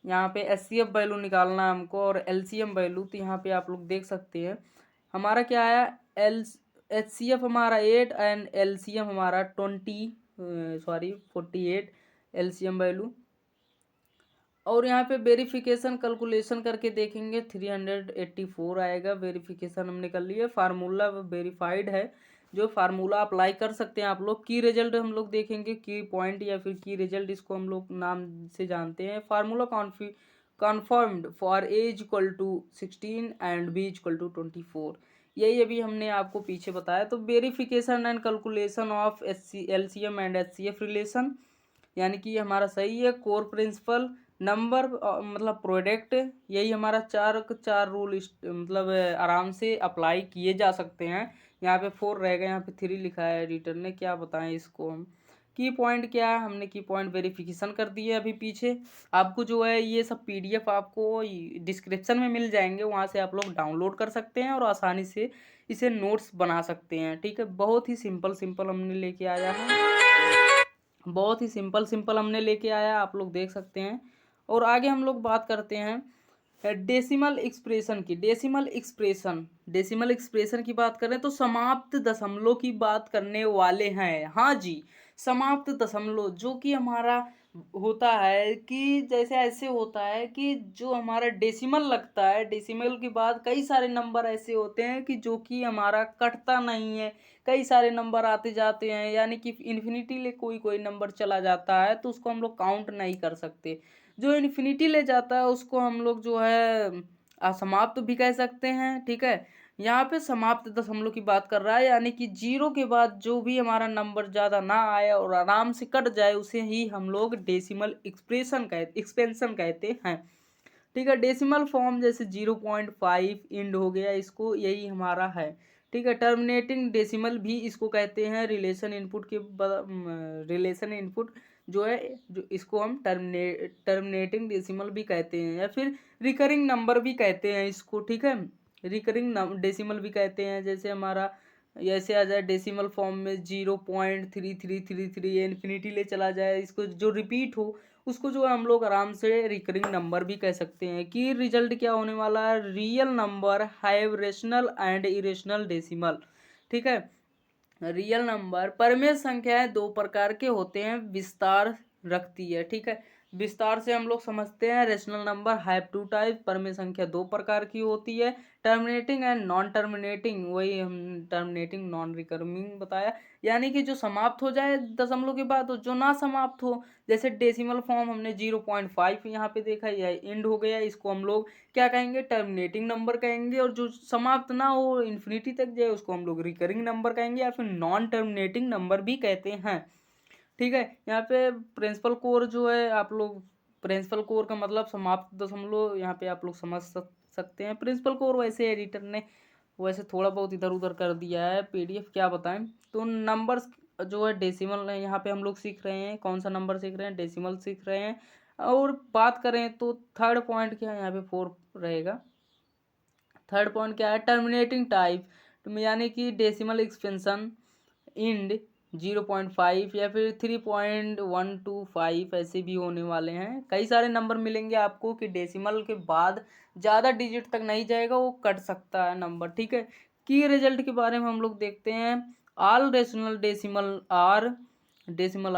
यहाँ पे एचसीएफ वैल्यू निकालना है हमको और एलसीएम वैल्यू। तो यहाँ पे आप लोग देख सकते हैं हमारा क्या आया, एचसीएफ हमारा 8 एंड एलसीएम हमारा 48 एलसीएम वैल्यू। और यहाँ पे वेरिफिकेशन कैलकुलेशन करके देखेंगे 384 आएगा, वेरिफिकेशन हमने कर लिया, फार्मूला वेरीफाइड है, जो फार्मूला अप्लाई कर सकते हैं आप लोग। की रिजल्ट हम लोग देखेंगे, की पॉइंट या फिर की रिजल्ट इसको हम लोग नाम से जानते हैं। Formula confirmed for A equal to 16 and B equal to 24, यही अभी हमने आपको पीछे बताया। तो verification and calculation of LCM and HCF relation, यानी कि हमारा सही है। कोर प्रिंसिपल नंबर मतलब प्रोडक्ट, यही हमारा चार रूल मतलब आराम से अप्लाई किए जा सकते हैं। यहाँ पे 4 रहेगा, यहाँ पे 3 लिखा है एडिटर ने, क्या बताएं इसको हम। की पॉइंट क्या है, हमने की पॉइंट वेरिफिकेशन कर दिए अभी पीछे। आपको जो है ये सब पीडीएफ आपको डिस्क्रिप्शन में मिल जाएंगे, वहाँ से आप लोग डाउनलोड कर सकते हैं और आसानी से इसे नोट्स बना सकते हैं, ठीक है। बहुत ही सिंपल सिंपल हमने लेके आया है, बहुत ही सिंपल सिंपल हमने लेके आया, आप लोग देख सकते हैं। और आगे हम लोग बात करते हैं डेसिमल एक्सप्रेशन की। डेसिमल एक्सप्रेशन की बात करें तो समाप्त दशमलव की बात करने वाले हैं, हाँ जी, समाप्त दशमलव, जो कि हमारा होता है कि जैसे ऐसे होता है कि जो हमारा डेसिमल लगता है, डेसिमल के बाद कई सारे नंबर ऐसे होते हैं कि जो कि हमारा कटता नहीं है, कई सारे नंबर आते जाते हैं, यानी कि इन्फिनिटी ले कोई कोई नंबर चला जाता है तो उसको हम लोग काउंट नहीं कर सकते। जो इन्फिनिटी ले जाता है उसको हम लोग जो है असमाप्त भी कह सकते हैं, ठीक है। यहाँ पे समाप्त दशमलव की बात कर रहा है, यानी कि 0 के बाद जो भी हमारा नंबर ज़्यादा ना आए और आराम से कट जाए उसे ही हम लोग डेसिमल एक्सपेंशन कहते हैं, ठीक है। डेसिमल फॉर्म जैसे 0.5 इंड हो गया, इसको यही हमारा है, ठीक है। टर्मिनेटिंग डेसिमल भी इसको कहते हैं, रिलेशन इनपुट जो है, जो इसको हम टर्मिनेटिंग डेसिमल भी कहते हैं, या फिर रिकरिंग नंबर भी कहते हैं इसको, ठीक है। रिकरिंग डेसिमल भी कहते हैं। जैसे हमारा ऐसे आ जाए डेसिमल फॉर्म में 0.3333 इन्फिनिटी ले चला जाए, इसको जो रिपीट हो उसको जो है हम लोग आराम से रिकरिंग नंबर भी कह सकते हैं। कि रिजल्ट क्या होने वाला है, real number have rational and irrational decimal, ठीक है। रियल नंबर परमेय संख्याएं दो प्रकार के होते हैं, विस्तार रखती है, ठीक है। विस्तार से हम लोग समझते हैं, rational number have two type, परमेय संख्या दो प्रकार की होती है, टर्मिनेटिंग एंड नॉन टर्मिनेटिंग। वही हम टर्मिनेटिंग नॉन रिकरिंग बताया, यानी कि जो समाप्त हो जाए दशमलव के बाद, जो ना समाप्त हो। जैसे डेसिमल फॉर्म हमने 0.5 यहाँ पे देखा, यह एंड हो गया, इसको हम लोग क्या कहेंगे, टर्मिनेटिंग नंबर कहेंगे। और जो समाप्त ना हो, इन्फिनिटी तक जाए, उसको हम लोग रिकरिंग नंबर कहेंगे, या फिर नॉन टर्मिनेटिंग नंबर भी कहते हैं, ठीक है। यहाँ पे प्रिंसिपल कोर जो है, आप लोग प्रिंसिपल कोर का मतलब समाप्त दशमलव, यहाँ पे आप लोग समझ सकते हैं। प्रिंसिपल कोर वैसे एडिटर ने वैसे थोड़ा बहुत इधर उधर कर दिया है, पीडीएफ क्या बताएं। तो नंबर्स जो है डेसिमल है, यहाँ पे हम लोग सीख रहे हैं, कौन सा नंबर सीख रहे हैं, डेसिमल सीख रहे हैं। और बात करें तो थर्ड पॉइंट क्या है, यहाँ पे 4 रहेगा। थर्ड पॉइंट क्या है, टर्मिनेटिंग टाइप, यानी कि डेसिमल एक्सपेंशन इंड 0.5 या फिर 3.125 ऐसे भी होने वाले हैं। कई सारे नंबर मिलेंगे आपको कि डेसिमल के बाद ज़्यादा डिजिट तक नहीं जाएगा, वो कट सकता है नंबर, ठीक है। की रिजल्ट के बारे में हम लोग देखते हैं। All rational decimal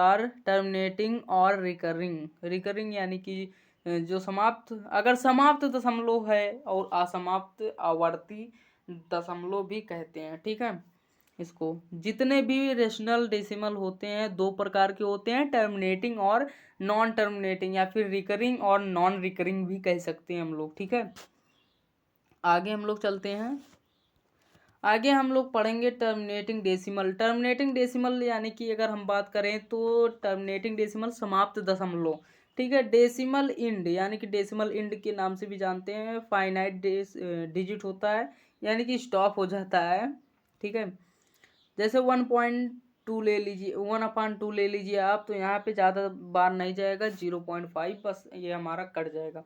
are terminating और रिकरिंग यानी कि जो समाप्त, अगर समाप्त दशमलव है, और असमाप्त आवर्ती दशमलव भी कहते हैं, ठीक है। इसको जितने भी रेशनल डेसिमल होते हैं दो प्रकार के होते हैं, टर्मिनेटिंग और नॉन टर्मिनेटिंग, या फिर रिकरिंग और नॉन रिकरिंग भी कह सकते हैं हम लोग, ठीक है। आगे हम लोग चलते हैं। आगे हम लोग पढ़ेंगे टर्मिनेटिंग डेसिमल। टर्मिनेटिंग डेसिमल यानी कि अगर हम बात करें तो टर्मिनेटिंग डेसिमल समाप्त दशमलव, ठीक है। डेसिमल इंड यानी कि डेसिमल इंड के नाम से भी जानते हैं, फाइनाइट डिजिट होता है, यानी कि स्टॉप हो जाता है, ठीक है। जैसे 1.2 ले लीजिए, 1/2 ले लीजिए आप, तो यहाँ पे ज़्यादा बार नहीं जाएगा, 0.5 बस ये हमारा कट जाएगा।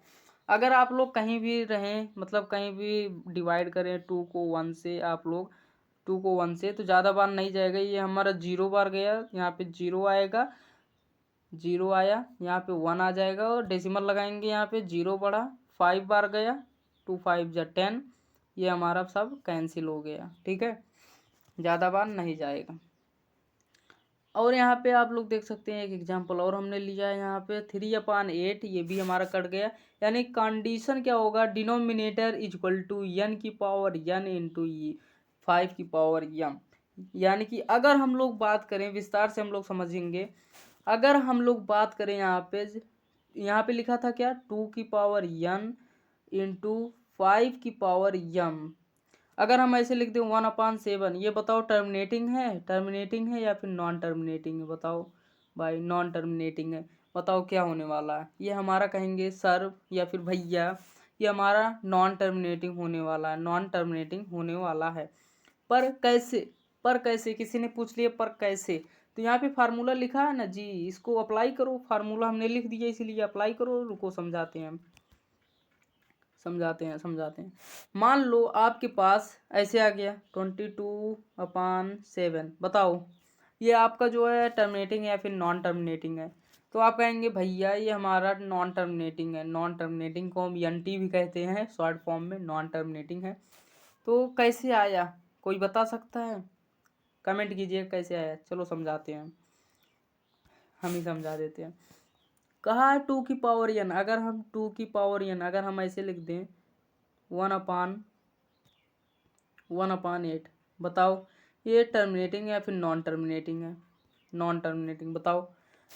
अगर आप लोग कहीं भी रहें, मतलब कहीं भी डिवाइड करें 2 को 1 से, आप लोग 2 को 1 से, तो ज़्यादा बार नहीं जाएगा, ये हमारा 0 बार गया, यहाँ पे 0 आएगा, 0 आया, यहाँ पे 1 आ जाएगा, और डेसिमल लगाएंगे, यहाँ पे 0 बढ़ा, 5 बार गया, 2 5 जा 10, ये हमारा सब कैंसिल हो गया, ठीक है, ज़्यादा बार नहीं जाएगा। और यहाँ पे आप लोग देख सकते हैं एक एग्जांपल और हमने लिया है, यहाँ पे 3/8, ये भी हमारा कट गया। यानी कंडीशन क्या होगा, डिनोमिनेटर इक्वल टू n की पावर n इंटू 5 की पावर m। यानी कि अगर हम लोग बात करें, विस्तार से हम लोग समझेंगे, अगर हम लोग बात करें यहाँ पे लिखा था क्या, 2 की पावर n इंटू 5 की पावर m। अगर हम ऐसे लिख दें 1/7, ये बताओ टर्मिनेटिंग है या फिर नॉन टर्मिनेटिंग है, बताओ भाई। नॉन टर्मिनेटिंग है, बताओ क्या होने वाला है, ये हमारा कहेंगे सर या फिर भैया, ये हमारा नॉन टर्मिनेटिंग होने वाला है, नॉन टर्मिनेटिंग होने वाला है। पर कैसे किसी ने पूछ लिया, पर कैसे, तो यहाँ पे फार्मूला लिखा है ना जी, इसको अप्लाई करो, फार्मूला हमने लिख दिया इसीलिए अप्लाई करो। रुको समझाते हैं मान लो आपके पास ऐसे आ गया 22/7, बताओ ये आपका जो है टर्मिनेटिंग है या फिर नॉन टर्मिनेटिंग है। तो आप कहेंगे भैया ये हमारा नॉन टर्मिनेटिंग है, नॉन टर्मिनेटिंग को हम NT भी कहते हैं शॉर्ट फॉर्म में, नॉन टर्मिनेटिंग है। तो कैसे आया, कोई बता सकता है, कमेंट कीजिए कैसे आया, चलो समझाते हैं, हम ही समझा देते हैं। कहा है 2 की पावर n, अगर हम 2 की पावर n अगर हम ऐसे लिख दें 1/8, बताओ ये टर्मिनेटिंग है या फिर नॉन टर्मिनेटिंग है, नॉन टर्मिनेटिंग बताओ।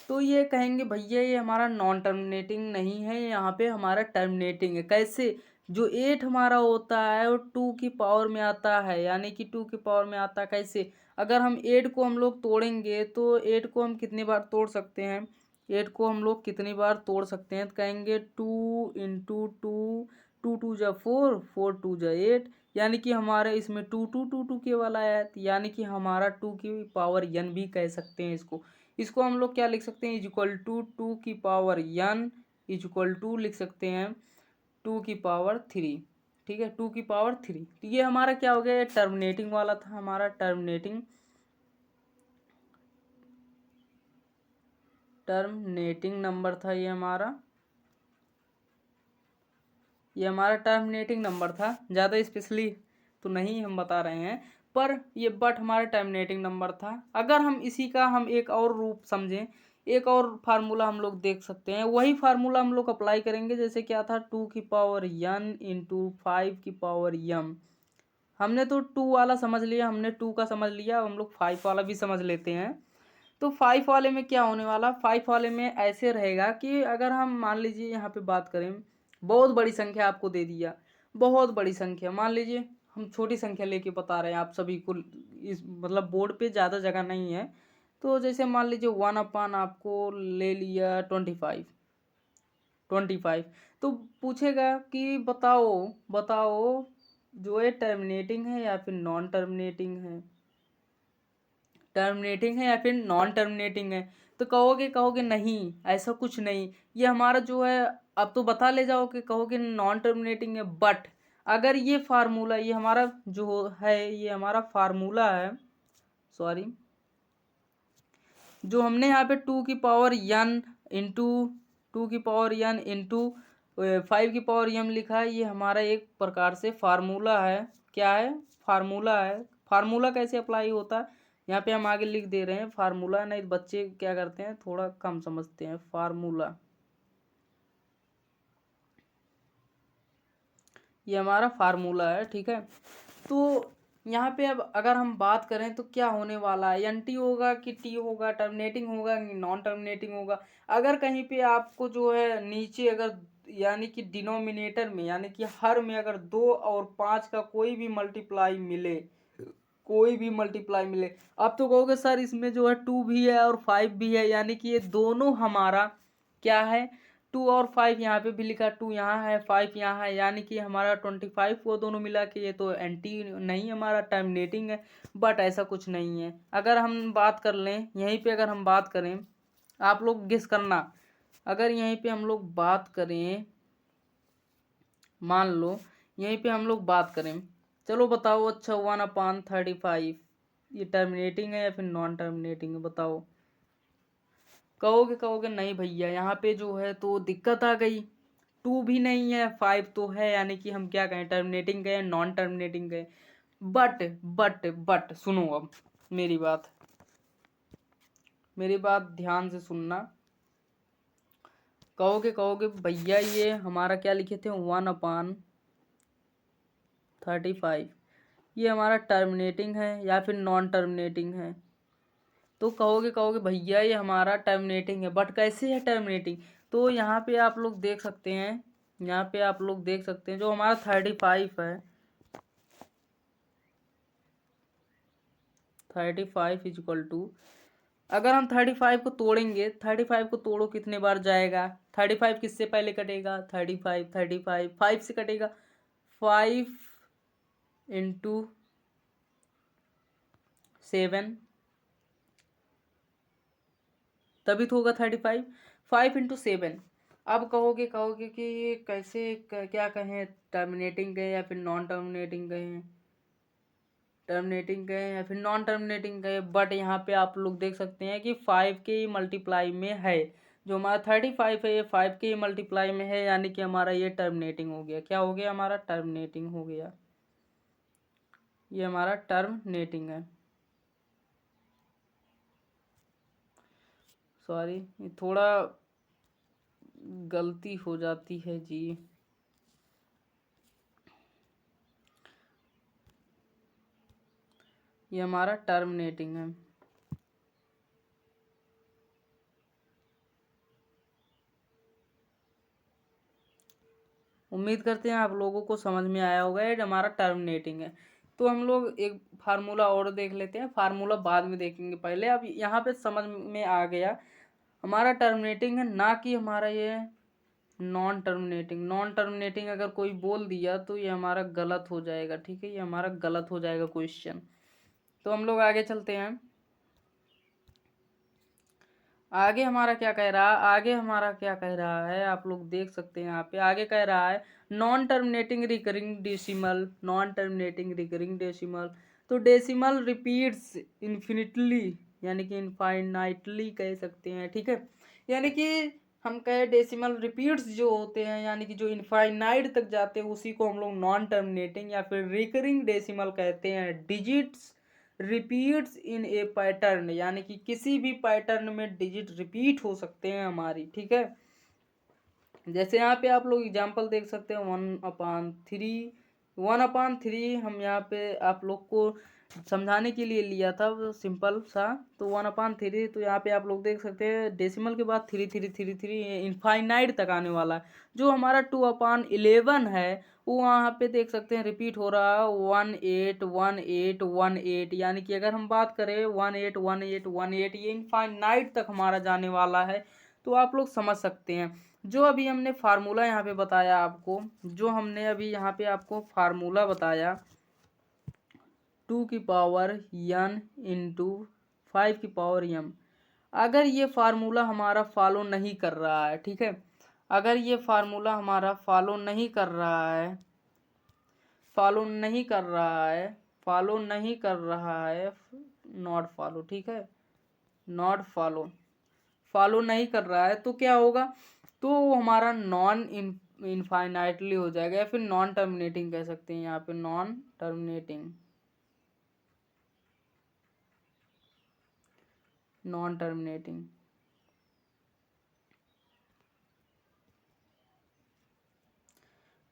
तो ये कहेंगे भैया ये हमारा नॉन टर्मिनेटिंग नहीं है, यहाँ पे हमारा टर्मिनेटिंग है। कैसे, जो 8 हमारा होता है वो 2 की पावर में आता है, यानी कि 2 की पावर में आता है। कैसे, अगर हम 8 को हम लोग तोड़ेंगे तो 8 को हम कितनी बार तोड़ सकते हैं, 8 को हम लोग कितनी बार तोड़ सकते हैं, तो कहेंगे 2 इंटू 2, 2 2 जा 4, 4 2 जा 8, यानी कि हमारे इसमें 2 2 2 2 के वाला है, यानी कि हमारा 2 की पावर n भी कह सकते हैं इसको। इसको हम लोग क्या लिख सकते हैं, is equal to 2n is equal to लिख सकते हैं 2 की पावर 3। ठीक है, 2 की पावर 3। तो ये हमारा क्या हो गया, टर्मिनेटिंग वाला था हमारा, टर्मिनेटिंग नंबर था ये हमारा टर्मिनेटिंग नंबर था। ज़्यादा स्पेशली तो नहीं हम बता रहे हैं, पर ये बट हमारा टर्मिनेटिंग नंबर था। अगर हम इसी का हम एक और रूप समझें, एक और फार्मूला हम लोग देख सकते हैं, वही फार्मूला हम लोग अप्लाई करेंगे। जैसे क्या था, 2n इंटू 5 हमने तो 2 वाला समझ लिया, हमने 2 का समझ लिया, हम लोग 5 वाला भी समझ लेते हैं। तो 5 वाले में क्या होने वाला, 5 वाले में ऐसे रहेगा कि अगर हम मान लीजिए यहाँ पे बात करें, बहुत बड़ी संख्या आपको दे दिया, बहुत बड़ी संख्या, मान लीजिए हम छोटी संख्या लेके बता रहे हैं आप सभी को, इस मतलब बोर्ड पे ज़्यादा जगह नहीं है। तो जैसे मान लीजिए 1/, आपको ले लिया 25। तो पूछेगा कि बताओ बताओ जो ये टर्मिनेटिंग है या फिर नॉन टर्मिनेटिंग है, टर्मिनेटिंग है या फिर नॉन टर्मिनेटिंग है। तो कहोगे नहीं, ऐसा कुछ नहीं, ये हमारा जो है, अब तो बता ले जाओगे, कहोगे नॉन टर्मिनेटिंग है। बट अगर ये फार्मूला, ये हमारा जो है, ये हमारा फार्मूला है, सॉरी, जो हमने यहाँ पे 2n इंटू 2n इंटू 5 लिखा है, ये हमारा एक प्रकार से फार्मूला है। क्या है, फार्मूला है। फार्मूला कैसे अप्लाई होता है, यहाँ पे हम आगे लिख दे रहे हैं फार्मूला। नहीं तो बच्चे क्या करते हैं, थोड़ा कम समझते हैं। फार्मूला, ये हमारा फार्मूला है। ठीक है, तो यहाँ पे अब अगर हम बात करें तो क्या होने वाला है, एन टी होगा कि टी होगा, टर्मिनेटिंग होगा कि नॉन टर्मिनेटिंग होगा। अगर कहीं पे आपको जो है नीचे, अगर यानी कि डिनोमिनेटर में, यानी कि हर में अगर 2 और 5 का कोई भी मल्टीप्लाई मिले, आप तो कहोगे सर इसमें जो है 2 भी है और 5 भी है, यानी कि ये दोनों हमारा क्या है, 2 और 5, यहाँ पे भी लिखा 2 यहाँ है 5 यहाँ है, यानी कि हमारा 25 वो दोनों मिला के ये तो एंटी नहीं, हमारा टर्मिनेटिंग है। बट ऐसा कुछ नहीं है। अगर हम बात कर लें यहीं पे, अगर हम बात करें, आप लोग गेस करना, अगर यहीं पे हम लोग बात करें, मान लो यहीं पे हम लोग बात करें, चलो बताओ, अच्छा 1/35 ये टर्मिनेटिंग है या फिर नॉन टर्मिनेटिंग है, बताओ। कहोगे नहीं भैया, यहाँ पे जो है तो दिक्कत आ गई, 2 भी नहीं है 5 तो है, यानी कि हम क्या कहें, टर्मिनेटिंग कहें नॉन टर्मिनेटिंग कहें। बट सुनो, अब मेरी बात ध्यान से सुनना। कहोगे भैया ये हमारा क्या लिखे थे, 1/35, ये हमारा टर्मिनेटिंग है या फिर नॉन टर्मिनेटिंग है। तो कहोगे भैया ये हमारा टर्मिनेटिंग है, बट कैसे है टर्मिनेटिंग। तो यहाँ पे आप लोग देख सकते हैं, यहाँ पे आप लोग देख सकते हैं जो हमारा 35 है, 35 इज इक्वल टू, अगर हम 35 को तोड़ेंगे, 35 को तोड़ो कितने बार जाएगा, 35 किससे पहले कटेगा, 35 5 से कटेगा, 5 इंटू 7 तभी तो होगा 35, 5 इंटू 7। अब कहोगे कि कैसे क्या कहें, टर्मिनेटिंग कहें या फिर नॉन टर्मिनेटिंग कहें, टर्मिनेटिंग कहें या फिर नॉन टर्मिनेटिंग कहें। बट यहाँ पे आप लोग देख सकते हैं कि 5 के मल्टीप्लाई में है, जो हमारा 35 है ये 5 के मल्टीप्लाई में है, यानी कि हमारा ये टर्मिनेटिंग हो गया। क्या हो गया, हमारा टर्मिनेटिंग हो गया, ये हमारा टर्मिनेटिंग है। सॉरी, ये थोड़ा गलती हो जाती है जी। ये हमारा टर्मिनेटिंग है। उम्मीद करते हैं आप लोगों को समझ में आया होगा, ये हमारा टर्मिनेटिंग है। तो हम लोग एक फार्मूला और देख लेते हैं, फार्मूला बाद में देखेंगे, पहले अब यहाँ पे समझ में आ गया हमारा टर्मिनेटिंग है, ना कि हमारा ये नॉन टर्मिनेटिंग। नॉन टर्मिनेटिंग अगर कोई बोल दिया तो ये हमारा गलत हो जाएगा। ठीक है, ये हमारा गलत हो जाएगा क्वेश्चन। तो हम लोग आगे चलते हैं। आगे हमारा क्या कह रहा है, आगे हमारा क्या कह रहा है, आप लोग देख सकते हैं यहाँ पे आगे कह रहा है non terminating recurring decimal, non terminating recurring decimal. तो डेसिमल रिपीट्स इन्फिनिटली यानी कि इनफाइनाइटली कह सकते हैं, ठीक है। यानी कि हम कहे डेसिमल रिपीट्स जो होते हैं यानी कि जो इनफाइनाइट तक जाते हैं उसी को हम लोग नॉन टर्मिनेटिंग या फिर रिकरिंग डेसिमल कहते हैं। डिजिट्स रिपीट्स इन ए पैटर्न यानी कि किसी भी पैटर्न में डिजिट रिपीट हो सकते हैं हमारी, ठीक है। जैसे यहाँ पे आप लोग एग्जांपल देख सकते हैं 1/3, 1/3 हम यहाँ पे आप लोग को समझाने के लिए लिया था सिंपल सा। तो 1/3 तो यहाँ पे आप लोग देख सकते हैं डेसिमल के बाद 3 इनफाइनाइट तक आने वाला है। जो हमारा 2/11 है वो वहाँ पे देख सकते हैं रिपीट हो रहा है 181818, यानी कि अगर हम बात करें 181818 ये इनफाइनाइट तक हमारा जाने वाला है। तो आप लोग समझ सकते हैं जो अभी हमने फार्मूला यहाँ पे बताया आपको, जो हमने अभी यहाँ पे आपको फार्मूला बताया 2n इंटू 5m, अगर ये फार्मूला हमारा फॉलो नहीं कर रहा है, ठीक है, अगर ये फार्मूला हमारा फॉलो नहीं कर रहा है, फॉलो नहीं कर रहा है, फॉलो नहीं कर रहा है, नॉट फॉलो, ठीक है, नॉट फॉलो, फॉलो नहीं कर रहा है तो क्या होगा, तो वो हमारा नॉन इनफाइनाइटली हो जाएगा या फिर नॉन टर्मिनेटिंग कह सकते हैं यहाँ पे, non terminating, non terminating,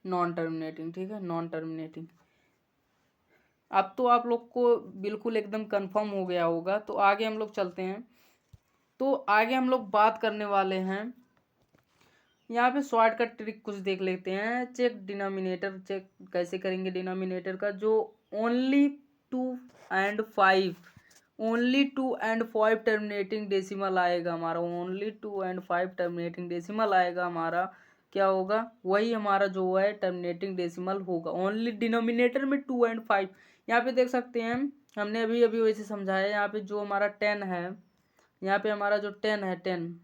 non terminating, ठीक है, नॉन टर्मिनेटिंग। अब तो आप लोग को बिल्कुल एकदम कंफर्म हो गया होगा। तो आगे हम लोग चलते हैं। तो आगे हम लोग बात करने वाले हैं यहाँ पे शॉर्टकट ट्रिक कुछ देख लेते हैं। चेक डिनोमिनेटर, चेक कैसे करेंगे डिनोमिनेटर का, जो only 2 and 5, only 2 and 5 terminating decimal आएगा हमारा, ओनली 2 and 5 टर्मिनेटिंग डेसिमल आएगा हमारा, क्या होगा, वही हमारा जो है टर्मिनेटिंग डेसिमल होगा। ओनली डिनोमिनेटर में 2 and 5, यहाँ पे देख सकते हैं हमने अभी अभी वैसे समझाया। यहाँ पे जो हमारा 10 है, यहाँ पे हमारा जो 10 है, 10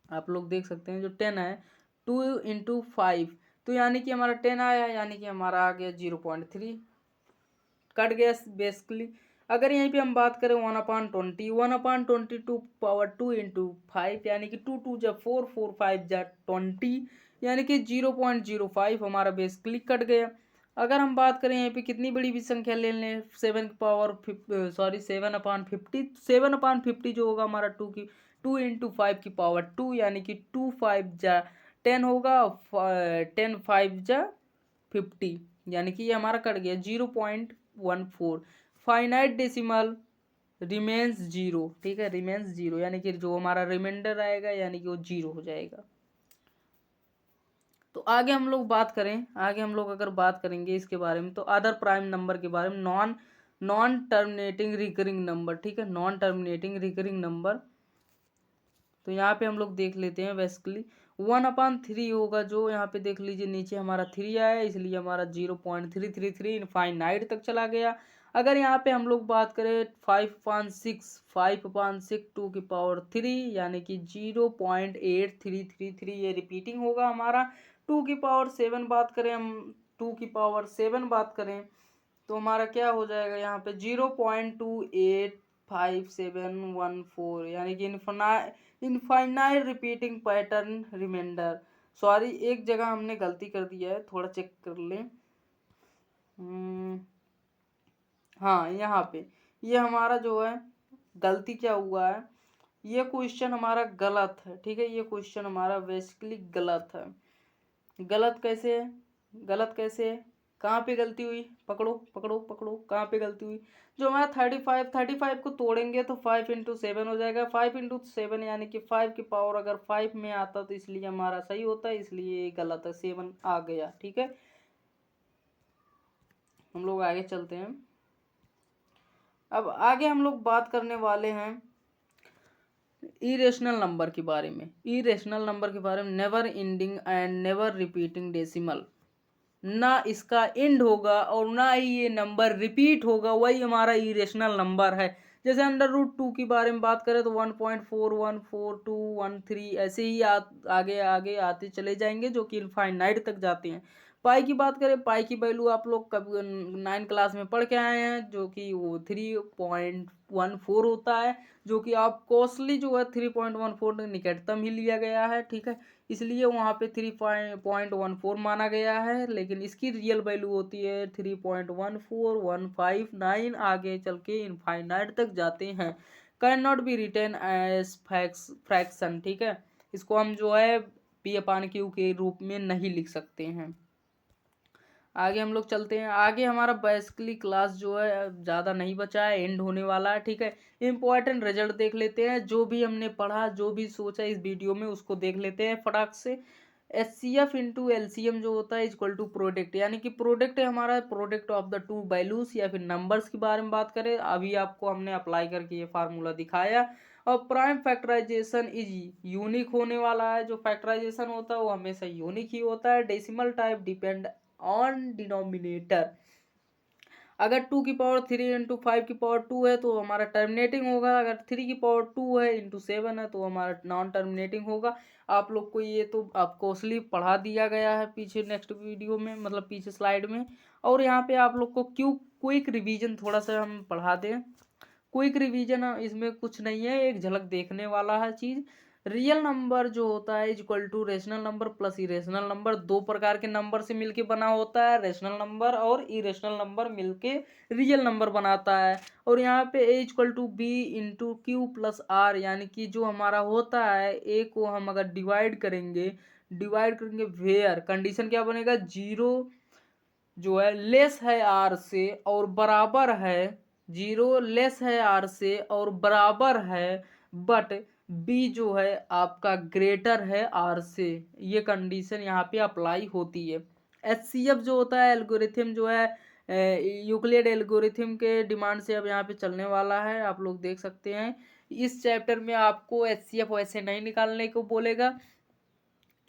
आप लोग देख सकते हैं जो 10 है 2 into 5, तो यानी कि हमारा 10 आया, यानी कि हमारा आ गया 0.3, कट गया बेसिकली। अगर यहीं पे हम बात करें 1/20, 1/22 यानी कि 2 2 जा 4, 4 5 जा 20, यानी कि 0.05 हमारा बेसिकली कट गया। अगर हम बात करें यहाँ पे कितनी बड़ी भी संख्या ले लें 7/50, 7/50 जो होगा हमारा 2 into 5 की पावर 2, यानी कि 2 5 जा 10 होगा, 10 5 जा 50, यानी कि ये हमारा कट गया 0.14। फाइनाइट डेसिमल रिमेन्स जीरो, ठीक है, रिमेन्स जीरो, यानी कि जो हमारा रिमाइंडर आएगा यानी कि वो जीरो हो जाएगा। तो आगे हम लोग बात करें, आगे हम लोग अगर बात करेंगे इसके बारे में, तो अदर प्राइम नंबर के बारे में, non non terminating recurring number, ठीक है, नॉन टर्मिनेटिंग रिकरिंग नंबर। तो यहाँ पे हम लोग देख लेते हैं बेसिकली 1/3 होगा, जो यहाँ पे देख लीजिए नीचे हमारा 3 आया, इसलिए हमारा 0.333 इनफाइनाइट तक चला गया। अगर यहाँ पे हम लोग बात करें 5/6, 5/6 2 की पावर 3, यानी कि 0.8333, ये रिपीटिंग होगा हमारा। 2 की पावर 7 बात करें हम, 2 की पावर 7 बात करें तो हमारा क्या हो जाएगा यहाँ पे 0.285714, यानी कि infinite repeating pattern remainder. Sorry, एक जगह हमने गलती कर दिया है, थोड़ा चेक कर लें। हाँ, यहाँ पे ये हमारा जो है गलती क्या हुआ है, ये क्वेश्चन हमारा गलत है, ठीक है, ये क्वेश्चन हमारा बेसिकली गलत है। गलत कैसे है, गलत कैसे है, कहाँ पे गलती हुई, पकड़ो पकड़ो पकड़ो, कहाँ पे गलती हुई। जो हमारा 35 को तोड़ेंगे तो 5 into 7 हो जाएगा, 5 into 7 यानी कि 5 की पावर अगर 5 में आता तो इसलिए हमारा सही होता है, इसलिए ये गलत है, 7 आ गया, ठीक है। हम लोग आगे चलते हैं। अब आगे हम लोग बात करने वाले हैं इरेशनल नंबर के बारे में, इरेशनल नंबर के बारे में, never ending and never repeating decimal, ना इसका एंड होगा और ना ही ये नंबर रिपीट होगा, वही हमारा इरेशनल नंबर है। जैसे √2 के बारे में बात करें तो 1.414213 ऐसे ही आगे आगे आते चले जाएंगे जो कि इनफाइनाइट तक जाते हैं। पाई की बात करें, पाई की वैल्यू आप लोग कभी 9 क्लास में पढ़ के आए हैं, जो कि वो 3.14 होता है, जो कि आप कॉस्टली जो है 3.14 निकटतम ही लिया गया है, ठीक है, इसलिए वहाँ पे 3.14 माना गया है। लेकिन इसकी रियल वैल्यू होती है 3.14159, आगे चल के इनफाइनाइट तक जाते हैं। Can not be written as fraction, ठीक है, इसको हम जो है पी अपान क्यू के रूप में नहीं लिख सकते हैं। आगे हम लोग चलते हैं। आगे हमारा बेसिकली क्लास जो है ज़्यादा नहीं बचा है, एंड होने वाला है, ठीक है। इंपॉर्टेंट रिजल्ट देख लेते हैं, जो भी हमने पढ़ा, जो भी सोचा इस वीडियो में उसको देख लेते हैं फटाक से। HCF इंटू LCM जो होता है इक्वल टू प्रोडक्ट, यानी कि प्रोडक्ट है हमारा product of the two values या फिर नंबर्स के बारे में बात करें, अभी आपको हमने अप्लाई करके ये फार्मूला दिखाया। और प्राइम फैक्टराइजेशन इज यूनिक होने वाला है, जो फैक्टराइजेशन होता है वो हमेशा यूनिक ही होता है। Decimal type depend on denominator. अगर 2 की पावर 3 इंटू 5 की पावर 2 है तो हमारा टर्मिनेटिंग होगा, अगर 3 की पावर 2 है इंटू 7 है तो हमारा नॉन टर्मिनेटिंग होगा। आप लोग को ये तो आपको स्लिप पढ़ा दिया गया है पीछे नेक्स्ट वीडियो में, मतलब पीछे स्लाइड में। और यहाँ पे आप लोग को क्विक रिवीजन थोड़ा सा हम पढ़ा दें। क्विक रिवीजन इसमें कुछ नहीं है, एक झलक देखने वाला है चीज़। रियल नंबर जो होता है equal to rational number plus irrational number, दो प्रकार के नंबर से मिलके बना होता है, रेशनल नंबर और इरेशनल नंबर मिलके रियल नंबर बनाता है। और यहाँ पे A equal to B into Q plus R, यानी कि जो हमारा होता है ए को हम अगर डिवाइड करेंगे वेयर, कंडीशन क्या बनेगा, 0 जो है लेस है आर से और बराबर है, 0 लेस है आर से और बराबर है, बट बी जो है आपका ग्रेटर है आर से, ये कंडीशन यहाँ पे अप्लाई होती है। HCF जो होता है एल्गोरिथम जो है यूक्लिड एल्गोरिथम के डिमांड से अब यहाँ पे चलने वाला है, आप लोग देख सकते हैं। इस चैप्टर में आपको HCF वैसे नहीं निकालने को बोलेगा,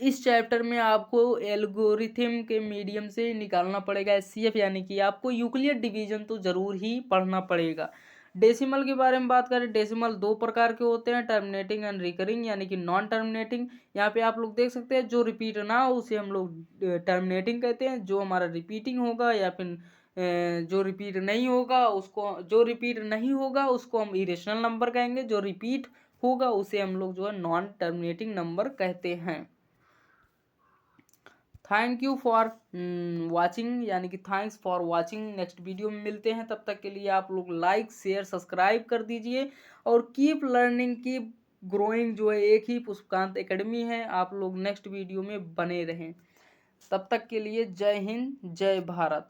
इस चैप्टर में आपको एल्गोरिथम के मीडियम से निकालना पड़ेगा HCF, यानी कि आपको यूक्लिड डिवीजन तो जरूर ही पढ़ना पड़ेगा। डेसिमल के बारे में बात करें, डेसिमल दो प्रकार के होते हैं, टर्मिनेटिंग एंड रिकरिंग, यानी कि नॉन टर्मिनेटिंग। यहाँ पे आप लोग देख सकते हैं जो रिपीट ना हो उसे हम लोग टर्मिनेटिंग कहते हैं, जो हमारा रिपीटिंग होगा या फिर जो रिपीट नहीं होगा उसको हम इरेशनल नंबर कहेंगे, जो रिपीट होगा उसे हम लोग जो है नॉन टर्मिनेटिंग नंबर कहते हैं। थैंक यू फॉर वाचिंग, यानी कि thanks for watching. Next video में मिलते हैं, तब तक के लिए आप लोग लाइक शेयर सब्सक्राइब कर दीजिए और कीप लर्निंग कीप ग्रोइंग, जो है एक ही पुष्पकांत एकेडमी है। आप लोग नेक्स्ट वीडियो में बने रहें, तब तक के लिए जय हिंद जय भारत।